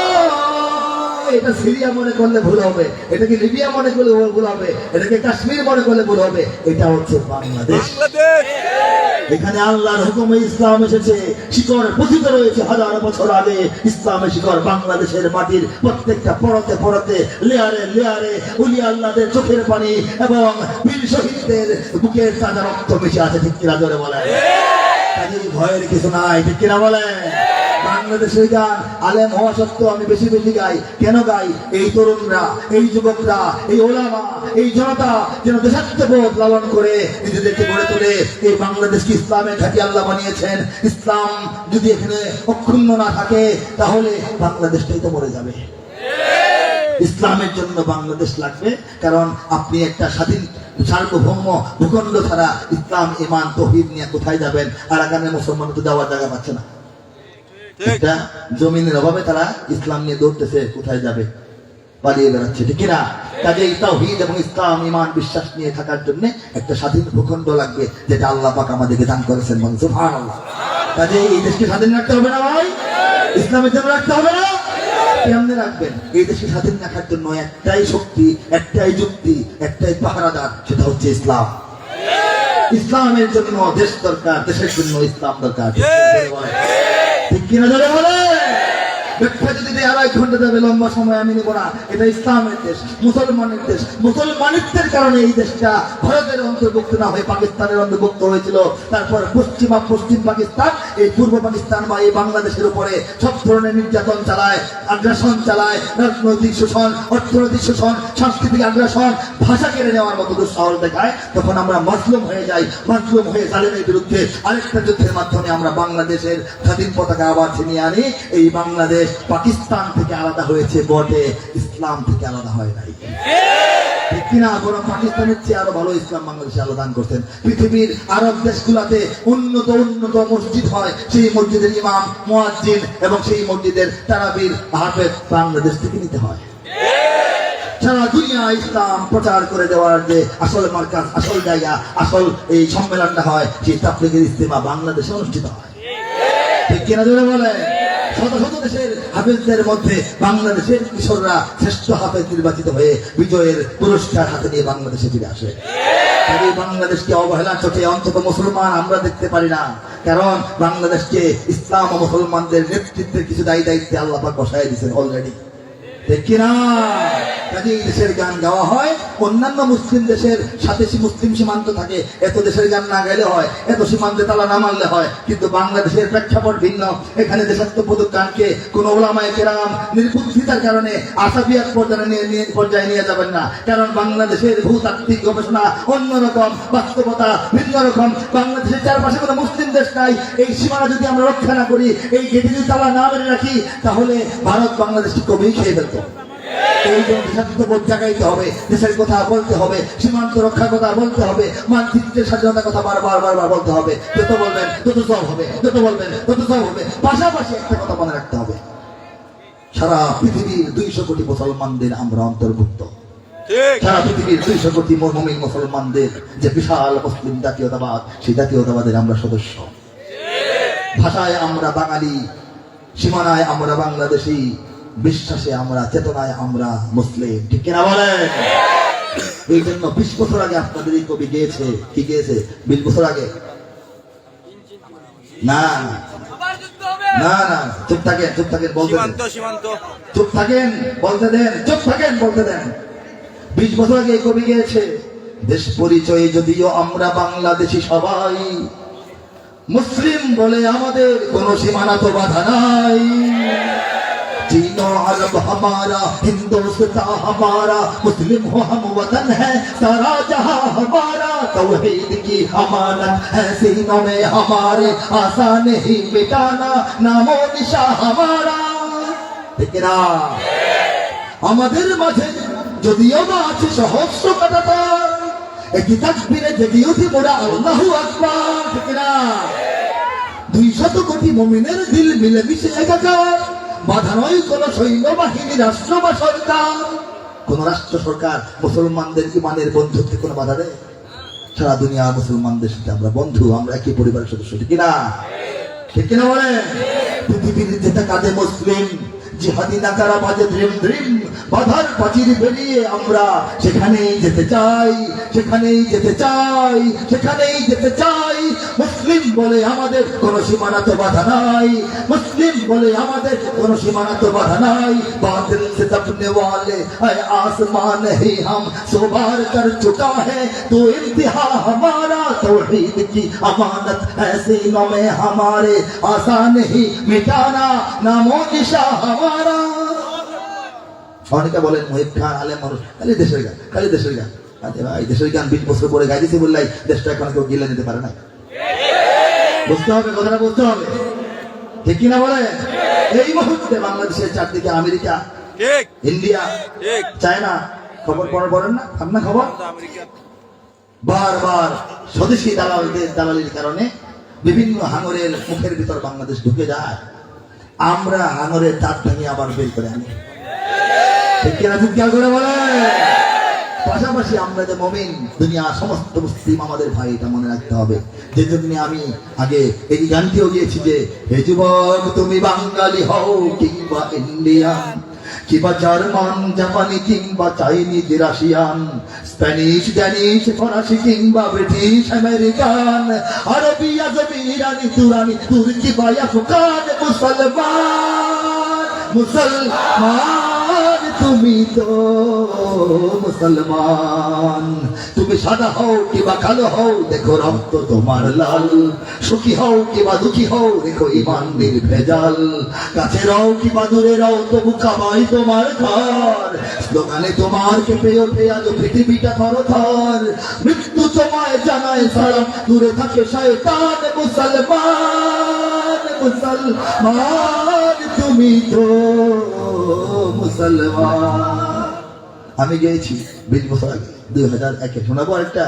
এটা সিরিয়া মনে করলে ভুল হবে, এটাকে লিবিয়া মনে করলে ভুল হবে, এটাকে কাশ্মীর মনে করলে ভুল হবে। এটা হচ্ছে বাংলাদেশ। এখানে আল্লাহর হুকুমে ইসলাম এসেছে, শিকড় পতিত রয়েছে হাজার বছর আগে। ইসলামের শিকড় বাংলাদেশের মাটির প্রত্যেকটা পরতে পরতে, লেয়ারে লেয়ারে উলি আল্লাহদের চোখের পানি এবং বীর শহীদদের বুকের তাজা রক্ত মিশে আছে। ঠিক কিনা জোরে বলে? কাজেই ভয়ের কিছু নাই, ঠিক কিনা বলে? বাংলাদেশের গান আলেম হওয়া সত্ত্বেও আমি বেশি বেশি গাই। কেন গাই? এই তরুণরা, এই যুবকরা, এই ওলামা, এই জনতা যেন দেশাত্মবোধ লালন করে নিজেদেরকে গড়ে তোলে। এই বাংলাদেশকে ইসলামের ঘাঁটি আল্লাহ বানিয়েছেন। ইসলাম যদি এখানে অক্ষুণ্ণ না থাকে, তাহলে বাংলাদেশটাই তো মরে যাবে। ইসলামের জন্য বাংলাদেশ লাগবে, কারণ আপনি একটা স্বাধীন সার্বভৌম ভূখণ্ড ছাড়া ইসলাম ইমান তৌহিদ নিয়ে কোথায় যাবেন? আরাকানের মুসলমান তো যাওয়ার জায়গা পাচ্ছে না, একটা জমিনের অভাবে তারা ইসলাম নিয়ে দৌড়তেছে, কোথায় যাবে? পালিয়ে বেড়াচ্ছে, ঠিক কিনা? কাজে তাওহীদ এবং ইসলাম ইমান বিশ্বাস নিয়ে থাকার জন্য একটা স্বাধীন ভূখণ্ড লাগবে, যেটা আল্লাহ পাক আমাদেরকে দান করেছেন। সুবহানাল্লাহ। কাজে এই দেশকে স্বাধীন রাখতে হবে না ভাই? ইসলামের জন্য রাখতে হবে না? কেমনে রাখবেন? এই দেশকে স্বাধীন রাখার জন্য একটাই শক্তি, একটাই যুক্তি, একটাই পাহারাদার, সেটা হচ্ছে ইসলাম। ইসলামের জন্য দেশ দরকার, দেশের জন্য ইসলাম দরকার। ঠিক কিনা জোরে বলে? ব্যাখ্যা যদি দেয় 2.5 ঘন্টা যাবে, লম্বা সময় আমি নেব না। এটা ইসলামের দেশ, মুসলমানের দেশ। মুসলমানিত্বের কারণে এই দেশটা ভারতের অন্তর্ভুক্ত না হয়ে পাকিস্তানের অন্তর্ভুক্ত হয়েছিল। তারপর পশ্চিম পাকিস্তান, এই পূর্ব পাকিস্তান বা এই বাংলাদেশের উপরে সব ধরনের নির্যাতন চালায়, আগ্রাসন চালায়, রাজনৈতিক শোষণ, অর্থনৈতিক শোষণ, সাংস্কৃতিক আগ্রাসন, ভাষা কেড়ে নেওয়ার মতো দুঃসাহস দেখায়। তখন আমরা মজলুম হয়ে যাই, মজলুম হয়ে জালেমের বিরুদ্ধে আরেকটা যুদ্ধের মাধ্যমে আমরা বাংলাদেশের স্বাধীন পতাকা আবার ছিনিয়ে আনি। এই বাংলাদেশ পাকিস্তান থেকে আলাদা হয়েছে বটে, ইসলাম থেকে আলাদা হয় নাই, ঠিক কিনা? বরং পাকিস্তানের চেয়ে আরো ভালো ইসলাম বাংলাদেশে আল্লাহ দান করতেন। পৃথিবীর আরব দেশগুলোতে উন্নত মসজিদ হয়, সেই মসজিদের ইমাম, মুয়াজ্জিন এবং সেই মসজিদের তারাবির হাফেজ বাংলাদেশ থেকে নিতে হয়। ইসলাম প্রচার করে দেওয়ার যে আসল মার্কাজ, আসল জায়গা, আসল এই সম্মেলনটা হয়, সেই তাবলীগের ইজতিমা বাংলাদেশে অনুষ্ঠিত হয়। ঠিক কিনা জোরে বলে? শত শত দেশের হাফেজদের মধ্যে বাংলাদেশের কিশোররা শ্রেষ্ঠ হাফেজ নির্বাচিত হয়ে বিজয়ের পুরস্কার হাতে নিয়ে বাংলাদেশে ফিরে আসে। এই বাংলাদেশকে অবহেলা চোখে অন্তত মুসলমান আমরা দেখতে পারি না, কারণ বাংলাদেশকে ইসলাম ও মুসলমানদের নেতৃত্বের কিছু দায়িত্বে আল্লাহ পাক বসায় দিয়েছেন অলরেডি। ঠিক কিনা? কাজেই দেশের গান গাওয়া হয়, অন্যান্য মুসলিম দেশের সাথে মুসলিম সীমান্ত থাকে, এত দেশের গান না গাইলে হয়, এত সীমান্তে তালা না মারলে হয়, কিন্তু বাংলাদেশের প্রেক্ষাপট ভিন্ন। এখানে দেশাত্মবোধক গানকে কোন ওলামায়ে কেরাম নির্বুদ্ধিতার কারণে আসাফিয়াত পর্যায়ে নিয়ে যাবেন না, কারণ বাংলাদেশের ভূতাত্ত্বিক গবেষণা অন্যরকম, বাস্তবতা ভিন্ন রকম। বাংলাদেশের চারপাশে কোনো মুসলিম দেশ নাই, এই সীমানা যদি আমরা রক্ষা না করি, এই গেটে যদি তালা না মেরে রাখি, তাহলে ভারত বাংলাদেশকে কবেই খেয়ে ফেলতো। এই জন্য দেশাত্মবোধ জাগাইতে হবে, দেশের কথা বলতে হবে, সীমান্ত রক্ষার কথা বলতে হবে, মানচিত্রের স্বাধীনতার কথা বারবার বারবার বলতে হবে। যত বলবেন তত সব হবে, যত বলবেন তত সব হবে। পাশাপাশি একটা কথা মনে রাখতে হবে, সারা পৃথিবীর 200 কোটি মুসলমানদের আমরা অন্তর্ভুক্ত। সারা পৃথিবীর 200 কোটি মুমিন মুসলমানদের যে বিশাল মুসলিম জাতীয়তাবাদ, সেই জাতীয়তাবাদের আমরা সদস্য। ভাষায় আমরা বাঙালি, সীমানায় আমরা বাংলাদেশি, বিশ্বাসে আমরা, চেতনায় আমরা মুসলিম। ঠিক কিনা বলেন? এই জন্য 20 বছর আগে আপনাদের এই কবি গেয়েছে, কি গেয়েছে 20 বছর আগে? না না না, চুপ থাকেন, চুপ থাকেন, বলতে দেন, চুপ থাকেন, বলতে দেন, চুপ থাকেন, বলতে দেন। 20 বছর আগে এই কবি গেয়েছে, দেশ পরিচয়ে যদিও আমরা বাংলাদেশি সবাই, মুসলিম বলে আমাদের কোন সীমানা তো বাধা নাই। चीनो अरब हमारा, हिंदुस्तान हमारा, मुस्लिम हो हम वतन है सारा जहां हमारा। तौहीद की अमानत है सीनों में हमारे, आसान ही मिटाना नामो निशा हमारा। ठीक ना? আমাদের মাঝে যদিও বা আছে সহস্র কাঁটাতার, একই তাকবীরে জেগে উঠি মোরা আল্লাহু আকবার। ঠিক না? 200 কোটি মুমিনের দিল মিলেমিশে একাকার, বাধা নয় কোন সৈন্যবাহিনী, রাষ্ট্র বা সরকার। কোন রাষ্ট্র সরকার মুসলমানদের ইমানের বন্ধুত্বে কোনো বাধা দেয়? সারা দুনিয়া মুসলমানদের সাথে আমরা বন্ধু, আমরা একই পরিবারের সদস্য। ঠিক কিনা? ঠিক কিনা বলেন? পৃথিবীর যেটা কাজে মুসলিম, জিহাদি নাকারা বাজে দ্রিম দ্রিম, বাধার প্রাচীর পেরিয়ে আমরা সেখানেই যেতে চাই, সেখানেই যেতে চাই, সেখানেই যেতে চাই। মুসলিম বলে আমাদের কোন সীমানা তো বাধা নাই, মুসলিম বলে আমাদের কোন সীমানা তো বাধা নাই। বাতিল से दबने वाले है आसमान ही हम सोबार कर चुका है, तो इम्तिहा हमारा तौहीद की अमानत है सीनों में हमारे, आसान ही मिटाना नामो निशा हमारा। অনেকে বলেন মুহিব খান আলেম মানুষ, খালি দেশের গান, খালি দেশের গান। আরে ভাই, দেশের গান 20 বছর পরে গাইতেছি বললাই দেশটা এখন কেউ গিলে নিতে পারে না। বুঝতে হবে, কথাটা বুঝতে হবে। ঠিক কিনা বলে? এই মুহূর্তে বাংলাদেশের চারদিকে আমেরিকা, ইন্ডিয়া, চায়না, খবর পড়েন না আপনার খবর? বারবার স্বদেশি দালালদের দালালির কারণে বিভিন্ন হাঙরের মুখের ভিতর বাংলাদেশ ঢুকে যায়। আমরা হাঙরের দাঁত ভেঙে আবার বের করে আনি। ঠিক কিনা? চিৎকার করে বলে। পাশাপাশি আমরা যে মুমিন, দুনিয়া সমস্ত মুসলিম আমাদের ভাই, এটা মনে রাখতে হবে। যে জন্য আমি আগে এই গানটিও গিয়েছি যে, হে যুবক তুমি বাঙালি হও কিংবা ইন্ডিয়ান, কিংবা জার্মান, জাপানি কিংবা চাইনিজ, রাশিয়ান, স্প্যানিশ, ড্যানিশ, ফরাসি কিংবা ব্রিটিশ, আমেরিকান, আরবি, আজমি, ইরানি, তুরানি, তুর্কি বা আফগান, মুসলমান, মুসলমান তুমি তো মুসলমান। তুমি সাদা হও কিংবা কালো হও, দেখো রক্ত তোমার লাল, সুখী হও কিংবা দুঃখী হও, দেখো ইমান নির্ভেজাল, কাছে রও কিংবা দূরে রও, তবু কামাই তোমার ঘর। স্লোগানে তোমার কেঁপে ওঠে আজ পৃথিবীটা থরথর, মৃত্যু তোমায় জানায় সালাম, দূরে থাকে শয়তান। মুসলমান, মুসলমান তুমি তো মুসলমান। আমি গিয়েছি 20 বছর আগে, 2001-এ। শোনাবো একটা?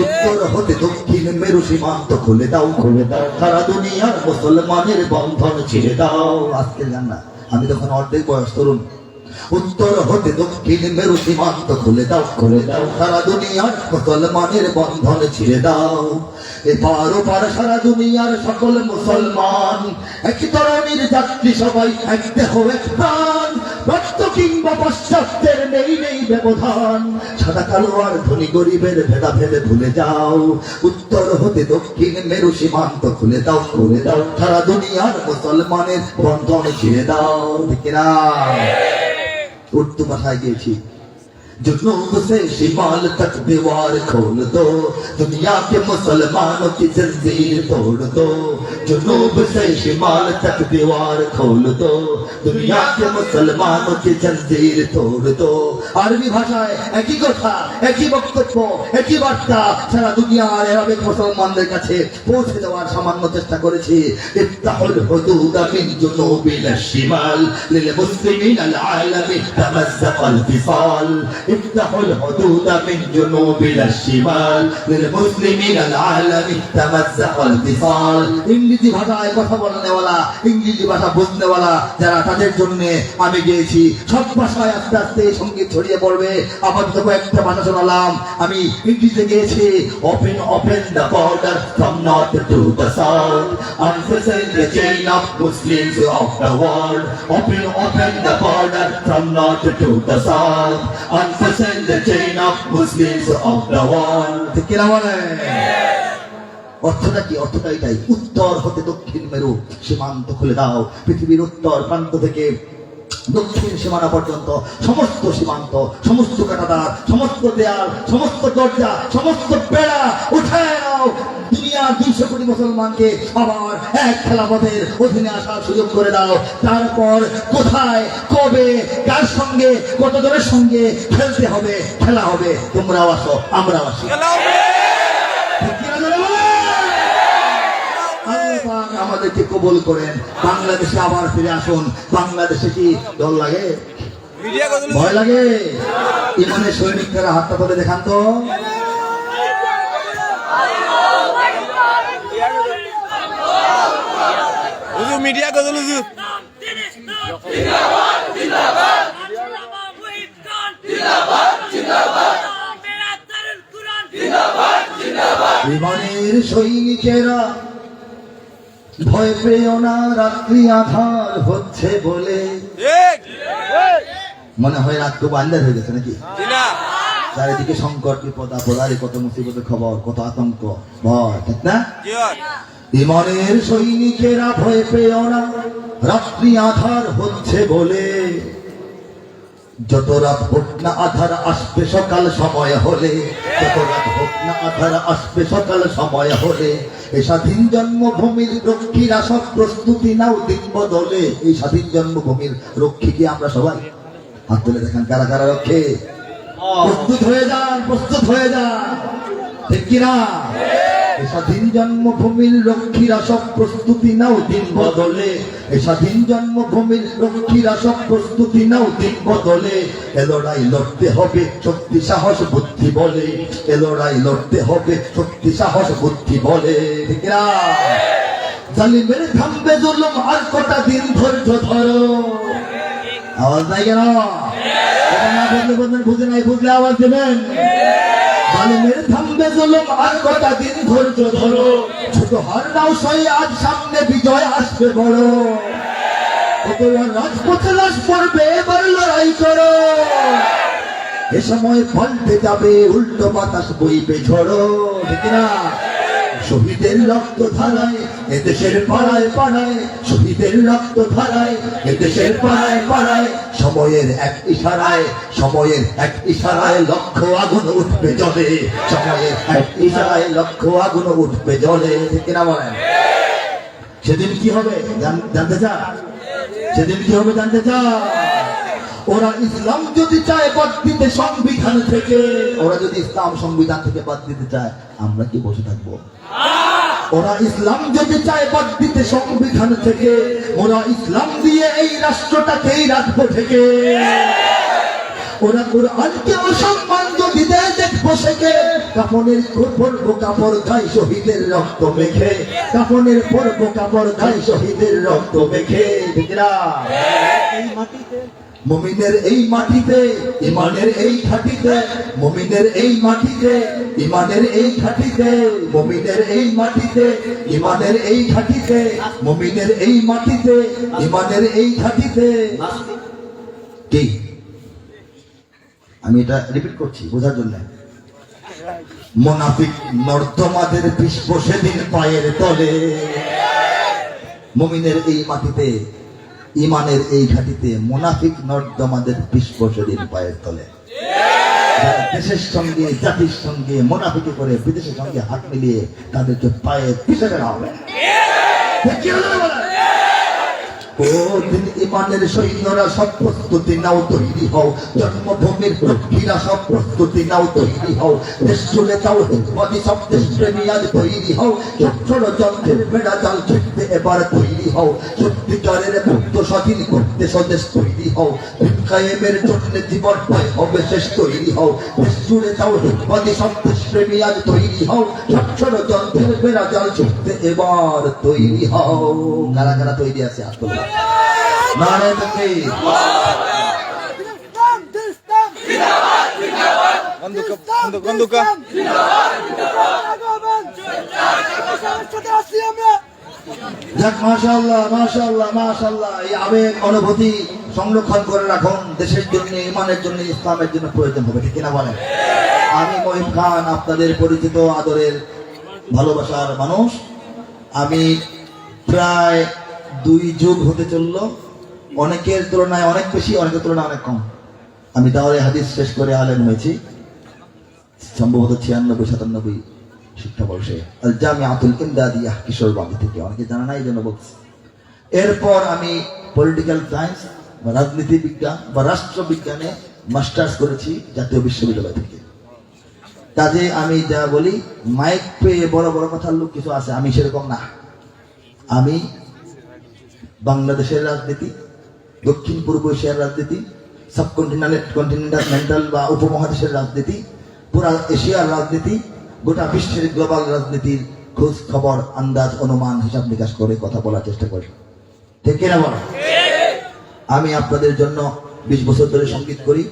উত্তর হতে দক্ষিণ মেরু সীমান্ত খুলে দাও, খুলে দাও, সারা দুনিয়ার মুসলমানের বন্ধন ছেড়ে দাও। আজকের গান না, আমি তখন অর্ধেক বয়স, তরুণ। উত্তর হতে দক্ষিণ মেরু সীমান্ত খুলে দাও, খুলে দাও সারা দুনিয়ার মুসলমানের বন্ধন ছিঁড়ে দাও। এপার ওপার সারা দুনিয়ার সকল মুসলমান এক তরণীর যাত্রী, সবাই এক দেহ এক প্রাণ। রক্ত কিংবা পাশ্চাত্যের নেই নেই ব্যবধান, সাদা কালো আর ধনী গরিবের ভেদাভেদে ভুলে যাও। উত্তর হতে দক্ষিণ মেরু সীমান্ত খুলে দাও, খুলে দাও সারা দুনিয়ার মুসলমানের বন্ধন ছিঁড়ে দাও। ঠিক না? উর্দু ভাষায় গিয়েছি। जुनूब से शिमाल तक दीवार खोल दो, दुनिया के मुसलमानों की जंजीर तोड़ दो। जुनूब से शिमाल तक दीवार खोल दो, दुनिया के मुसलमानों की जंजीर तोड़ दो। আরবি ভাষায় একই কথা, একই বক্তব্য, একই বার্তা সারা দুনিয়ার আরবের মুসলমানদের কাছে পৌঁছে দেওয়ার সামান্য চেষ্টা করেছি। ইফতাহুল হুদুদ মিন জুনুবিল শিমাল লিল মুসলিমিন আল আলামি তামাজ্জাকাল ফিসাল। افتحوا الحدود من جنوب الى الشمال للمسلمين العالمي تمزق الاتصال। ইংরেজি ভাষায় কথা বলনেওয়ালা, ইংরেজি ভাষা বুঝনেওয়ালা যারা, তাদের জন্য আমি গিয়েছি। সব ভাষায় আস্তে আস্তে সঙ্গীত ছড়িয়ে পড়বে। আপাতত একটা ভাষা শোনালাম, আমি ইংরেজিতে গিয়েছি। Open open the border from north to the south, unfasten the chain of Muslims of the world. Open the border from north to the south, unfasten the chain of Muslims of the world. ঠিক কি না বলে? অর্থটা কি? অর্থটা এটাই, উত্তর হতে দক্ষিণ মেরু সীমান্ত খুলে দাও। পৃথিবীর উত্তর প্রান্ত থেকে দক্ষিণ সীমানা পর্যন্ত সমস্ত সীমান্ত, সমস্ত কাঁটাতার, সমস্ত দেয়াল, সমস্ত দরজা, সমস্ত বেড়া উঠায় নাও। দুনিয়ার 200 কোটি মুসলমানকে আবার এক খেলাফতের অধীনে আসার সুযোগ করে দাও। তারপর কোথায়, কবে, কার সঙ্গে, কত জনের সঙ্গে খেলতে হবে, খেলা হবে। তোমরাও আসো, আমরাও আসি। আমাদেরকে কবুল করেন, বাংলাদেশে আবার ফিরে আসুন। বাংলাদেশে কি ডর লাগে, ভয় লাগে? ইমানের সৈনিকরা হাতটা তুলে দেখান তো। মিডিয়া গজল ইমানের সৈনিকেরা ভয় পেও না, রাত্রি আধার হচ্ছে বলে। মনে হয় রাত খুব আন্দাজ হয়ে গেছে নাকি? চারিদিকে সংকট, বিপদ আপদ, আরে কত মুসিবতের খবর, কত আতঙ্ক, ভয়, ঠিক না? ইমানের সৈনিকেরা ভয় পেও না, রাত্রি আধার হচ্ছে বলে। যত রাত হোক না আধার আসবে সকাল সময় হলে, যত রাত হোক না আধার আসবে সকাল সময় হলে। এই স্বাধীন জন্মভূমির রক্ষীরা সব প্রস্তুতি নাও দিন বদলে। এই স্বাধীন জন্মভূমির রক্ষী কি আমরা সবাই? হাত তুলে দেখান, কারা কারা রক্ষে? প্রস্তুত হয়ে যান, প্রস্তুত হয়ে যান, ঠিক কিনা? এই স্বাধীন জন্মভূমির রক্ষীরা সব প্রস্তুতি নাও দিন বদলে। এই স্বাধীন জন্মভূমির রক্ষীরা সব প্রস্তুতি নাও দিন বদলে। এ লড়াই লড়তে হবে শক্তি সাহস বুদ্ধি বলে, এ লড়াই লড়তে হবে শক্তি সাহস বুদ্ধি বলে, ঠিক না? জালিমের থামবে জুলুম আর কটা দিন ধৈর্য ধরো। আওয়াজ নাই কেন? এটা না বুঝলে বলবেন বুঝে নাই, বুঝলে আওয়াজ দেবেন। জালিমের থামবে জুলুম আর কটা দিন ধৈর্য ধরো। ছোট হার নাও সয়ে, আজ সামনে বিজয় আসবে বড়। তোমার রাজপথে লাশ পড়বে, এবার লড়াই করো। এ সময় পাল্টে যাবে, উল্টো বাতাস বইবে ঝড়ো, ঠিক না? শহীদের রক্ত ধারায় এদেশের পাড়ায় পাড়ায়, শহীদের রক্ত ধারায় এদেশের পাড়ায় পাড়ায়। সময়ের এক ইশারায়, সময়ের এক ইশারায় লক্ষ আগুন উঠবে জ্বলে, সময়ের এক ইশারায় লক্ষ আগুন উঠবে জ্বলে, ঠিক না বলেন? সেদিন কি হবে জানতে চান? সেদিন কি হবে জানতে চান? ওরা ইসলাম যদি চায় বাদ দিতে সংবিধান থেকে, ওরা যদি ইসলাম সংবিধান থেকে বাদ দিতে চায়, আমরা কি বসে থাকবো? ওরা ইসলাম যদি চায় বাদ দিতে সংবিধান থেকে, ওরা ইসলাম দিয়ে এই রাষ্ট্রটাকেই রাখবো থেকে। ওরা কোরআনকে অসম্মান যদি দেয় দেখবো সেকে, কাফনের পরবো কাপড় গায়ে শহীদের রক্ত মেখে, কাফনের পরবো কাপড় গায়ে শহীদের রক্ত মেখে, ঠিক না? এই মাটিতে মুমিনের এই মাটিতে ইমানের এই ঘাটিতে, মুমিনের এই মাটিতে ইমানের এই ঘাটিতে, মুমিনের এই মাটিতে ইমানের এই ঘাটিতে, মুমিনের এই মাটিতে ইমানের এই ঘাটিতে। কি আমি এটা রিপিট করছি বোঝার জন্য। মুনাফিক নর্দমাদের পুষ্প সেদিন পায়ের তলে, মুমিনের এই মাটিতে ইমানের এই ঘাটিতে, মুনাফিক নর্দমাদের পুষ্প সেদিন পায়ের তলে। যারা দেশের সঙ্গে জাতির সঙ্গে মুনাফিকি করে বিদেশের সঙ্গে হাত মিলিয়ে তাদেরকে পায়ে পিষে ফেলা হবে। ও দিন ইমানের সৈন্যরা সব প্রস্তুতি নাও, তৈরি হও। জন্মভূমির রক্ষীরা সব প্রস্তুতি নাও, তৈরি হও। দেশ চলে তাও হিন্দী সব দেশ প্রেমী আজ তৈরি হও। ছোট যন্ত্রের বেড়া জাল ছুটতে এবার তৈরি হও। সত্যিকারের মুক্ত স্বাধীন করতে স্বদেশ তৈরি হও। কায়েমের জন্য জীবন পায় হবে শেষ, তৈরি হও। দেশ জুড়ে তাও হিন্দী সব দেশ প্রেমী আজ তৈরি হও। ছোট যন্ত্রের বেড়া জাল ছুটতে এবার তৈরি হও। কারা কারা তৈরি আছে আসলে? নারায়ণ তাকবীর। বন্ধুকা যাক, মাশাআল্লাহ মাশাআল্লাহ মাশাআল্লাহ। এই আবেগ অনুভূতি সংরক্ষণ করে রাখুন। দেশের জন্য, ইমানের জন্য, ইসলামের জন্য প্রয়োজন হবে, ঠিক কিনা বলেন? আমি মহিম খান, আপনাদের পরিচিত আদরের ভালোবাসার মানুষ। আমি প্রায় 2 যুগ হতে চললো, অনেকের তুলনায় অনেক বেশি, অনেকের তুলনায় অনেক কম। আমি দাওরে হাদিস শেষ করে আলেম হয়েছি সম্ভবত 96-97 শিক্ষাবর্ষে, আল জামিআতুল ইমদাদিয়া কিশোরগঞ্জ থেকে। অনেকে জানা নাই, এই জন্য বলছি। এরপর আমি পলিটিক্যাল সায়েন্স বা রাজনীতি বিজ্ঞান বা রাষ্ট্রবিজ্ঞানে মাস্টার্স করেছি জাতীয় বিশ্ববিদ্যালয় থেকে। কাজে আমি যা বলি, মাইক পেয়ে বড় বড় কথার লোক কিছু আছে, আমি সেরকম না। আমি বাংলাদেশের রাজনীতি, দক্ষিণ পূর্ব এশিয়ার রাজনীতি, সাবকন্টিনেন্টাল বা উপমহাদেশের রাজনীতি, পুরা এশিয়ার রাজনীতি, গোটা বিশ্বের গ্লোবাল রাজনীতির খোঁজ খবর, আন্দাজ, অনুমান, হিসাব নিকাশ করে কথা বলার চেষ্টা করি, ঠিক কিনা বল? আমি আপনাদের জন্য 20 বছর ধরে সঙ্গীত করি।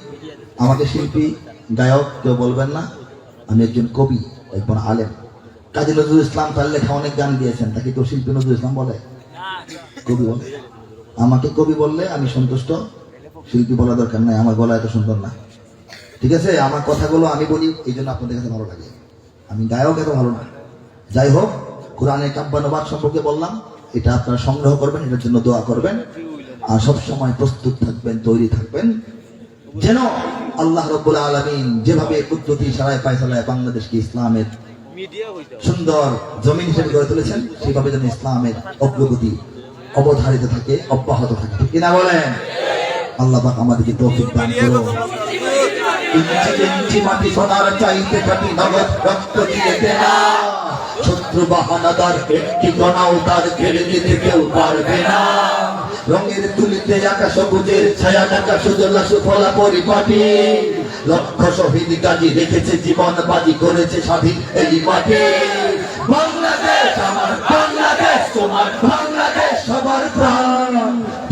আমাকে শিল্পী গায়ক কেউ বলবেন না, আমি একজন কবি, একজন আলেম। কাজী নজরুল ইসলাম তার লেখা অনেক গান দিয়েছেন, তাকে কেউ শিল্পী নজরুল ইসলাম বলে? কবি বলে। আমাকে কবি বললে আমি সন্তুষ্ট, শিল্পী বলা দরকার নাই, আমার গলা এত সুন্দর না, ঠিক আছে? আমার কথাগুলো আমি বলি, এই জন্য আপনাদের কাছে ভালো লাগে। আমি গায়ক এত ভালো না। যাই হোক, কোরআনের কাব্যানুবাদ সম্পর্কে বললাম, এটা আপনারা সংগ্রহ করবেন, এটার জন্য দোয়া করবেন, আর সব সময় প্রস্তুত থাকবেন, তৈরি থাকবেন, যেন আল্লাহ রাব্বুল আলামিন যেভাবে কুদরতি ইশারায় ফায়সালায় বাংলাদেশকে ইসলামের সুন্দর জমিন হিসেবে গড়ে তুলেছেন, সেভাবে যেন ইসলামের অগ্রগতি অবধারিত থাকে, অব্যাহত থাকে, ঠিক কিনা বলেন? আল্লাহ পাক আমাদেরকে তৌফিক দান করুন। ইঞ্চি মাটি সোনার চাইতে কাটি, নগদ রক্ত দিয়ে দেনা। শত্রু বাহানাদার একটি গণাও তার কেড়ে নিতে কেউ পারবে না। রঙের তুলিতে আকাশ সবুজের ছায়া ঢাকা, সুজলা সুফলা পরিপাটি। লক্ষ শহীদ গাজী রেখেছে জীবন বাজি, করেছে স্বাধীন এই মাটি। বাংলাদেশ আমার, বাংলাদেশ তোমার, বাংলাদেশ সবার প্রাণ।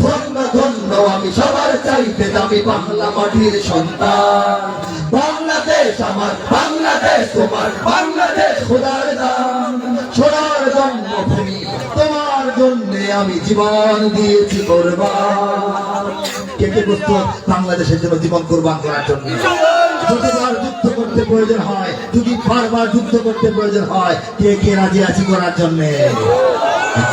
ধন্য ধন্য আমি সবার চাইতে দামি বাংলা মাটির সন্তান। বাংলাদেশ আমার, বাংলাদেশ তোমার, বাংলাদেশ খোদার দান। সোনার জন্মভূমি, তোমার জন্য আমি জীবন দিয়েছি কোরবান। কে কে প্রস্তুত বাংলাদেশের জন্য জীবন কোরবান করার জন্য? যতবার যুদ্ধ করতে প্রয়োজন হয়, যদি বারবার যুদ্ধ করতে প্রয়োজন হয়, কে কে রাজি আছি করার জন্য?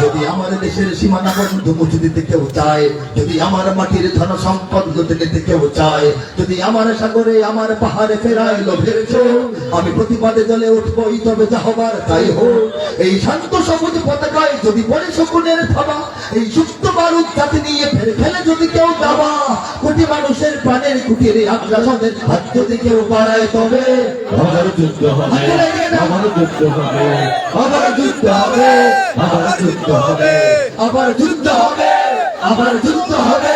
যদি আমার দেশের সীমানা পর্যন্ত মুছে দিতে কেউ চায়, যদি আমার মাটির ধন সম্পদ লুটে নিতে কেউ চায়, যদি আমার সাগরে আমার পাহাড়ে ফেরায় লোভের চোখ, আমি প্রতিবাদে জ্বলে উঠবই, তবে যা হবার তাই হোক। এই শান্ত সবুজ পতাকায় যদি পড়ে শকুনের থাবা, এই সুস্থ বারুদ জাতি নিয়ে ফেলে যদি কেউ দাবা, কোটি মানুষের প্রাণের কুটিরে আগ্রাসনের হাত যদি কেউ বাড়ায়, তবে আবার যুদ্ধ হবে, আবার যুদ্ধ হবে, আবার যুদ্ধ হবে, আবার যুদ্ধ হবে, আবার যুদ্ধ হবে,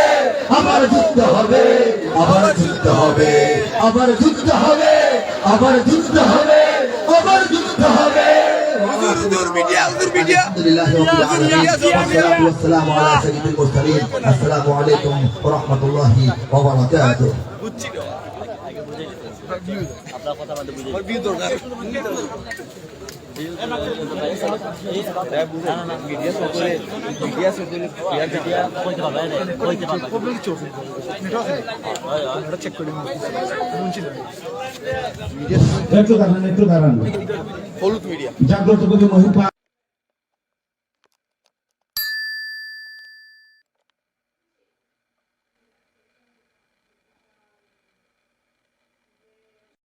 আবার যুদ্ধ হবে, আবার যুদ্ধ হবে, আবার যুদ্ধ হবে, আবার যুদ্ধ হবে, আবার যুদ্ধ হবে, আবার যুদ্ধ হবে। আলহামদুলিল্লাহি রাব্বিল আলামিন ওয়াসসালাতু ওয়াসসালামু আলা সাইয়্যিদিল মুরসালিন আসসালামু আলাইকুম ওয়া রাহমাতুল্লাহি ওয়া বারাকাতুহু একটু দাঁড়ান হলুদ মিডিয়া জাগ্রত কবি মহিপা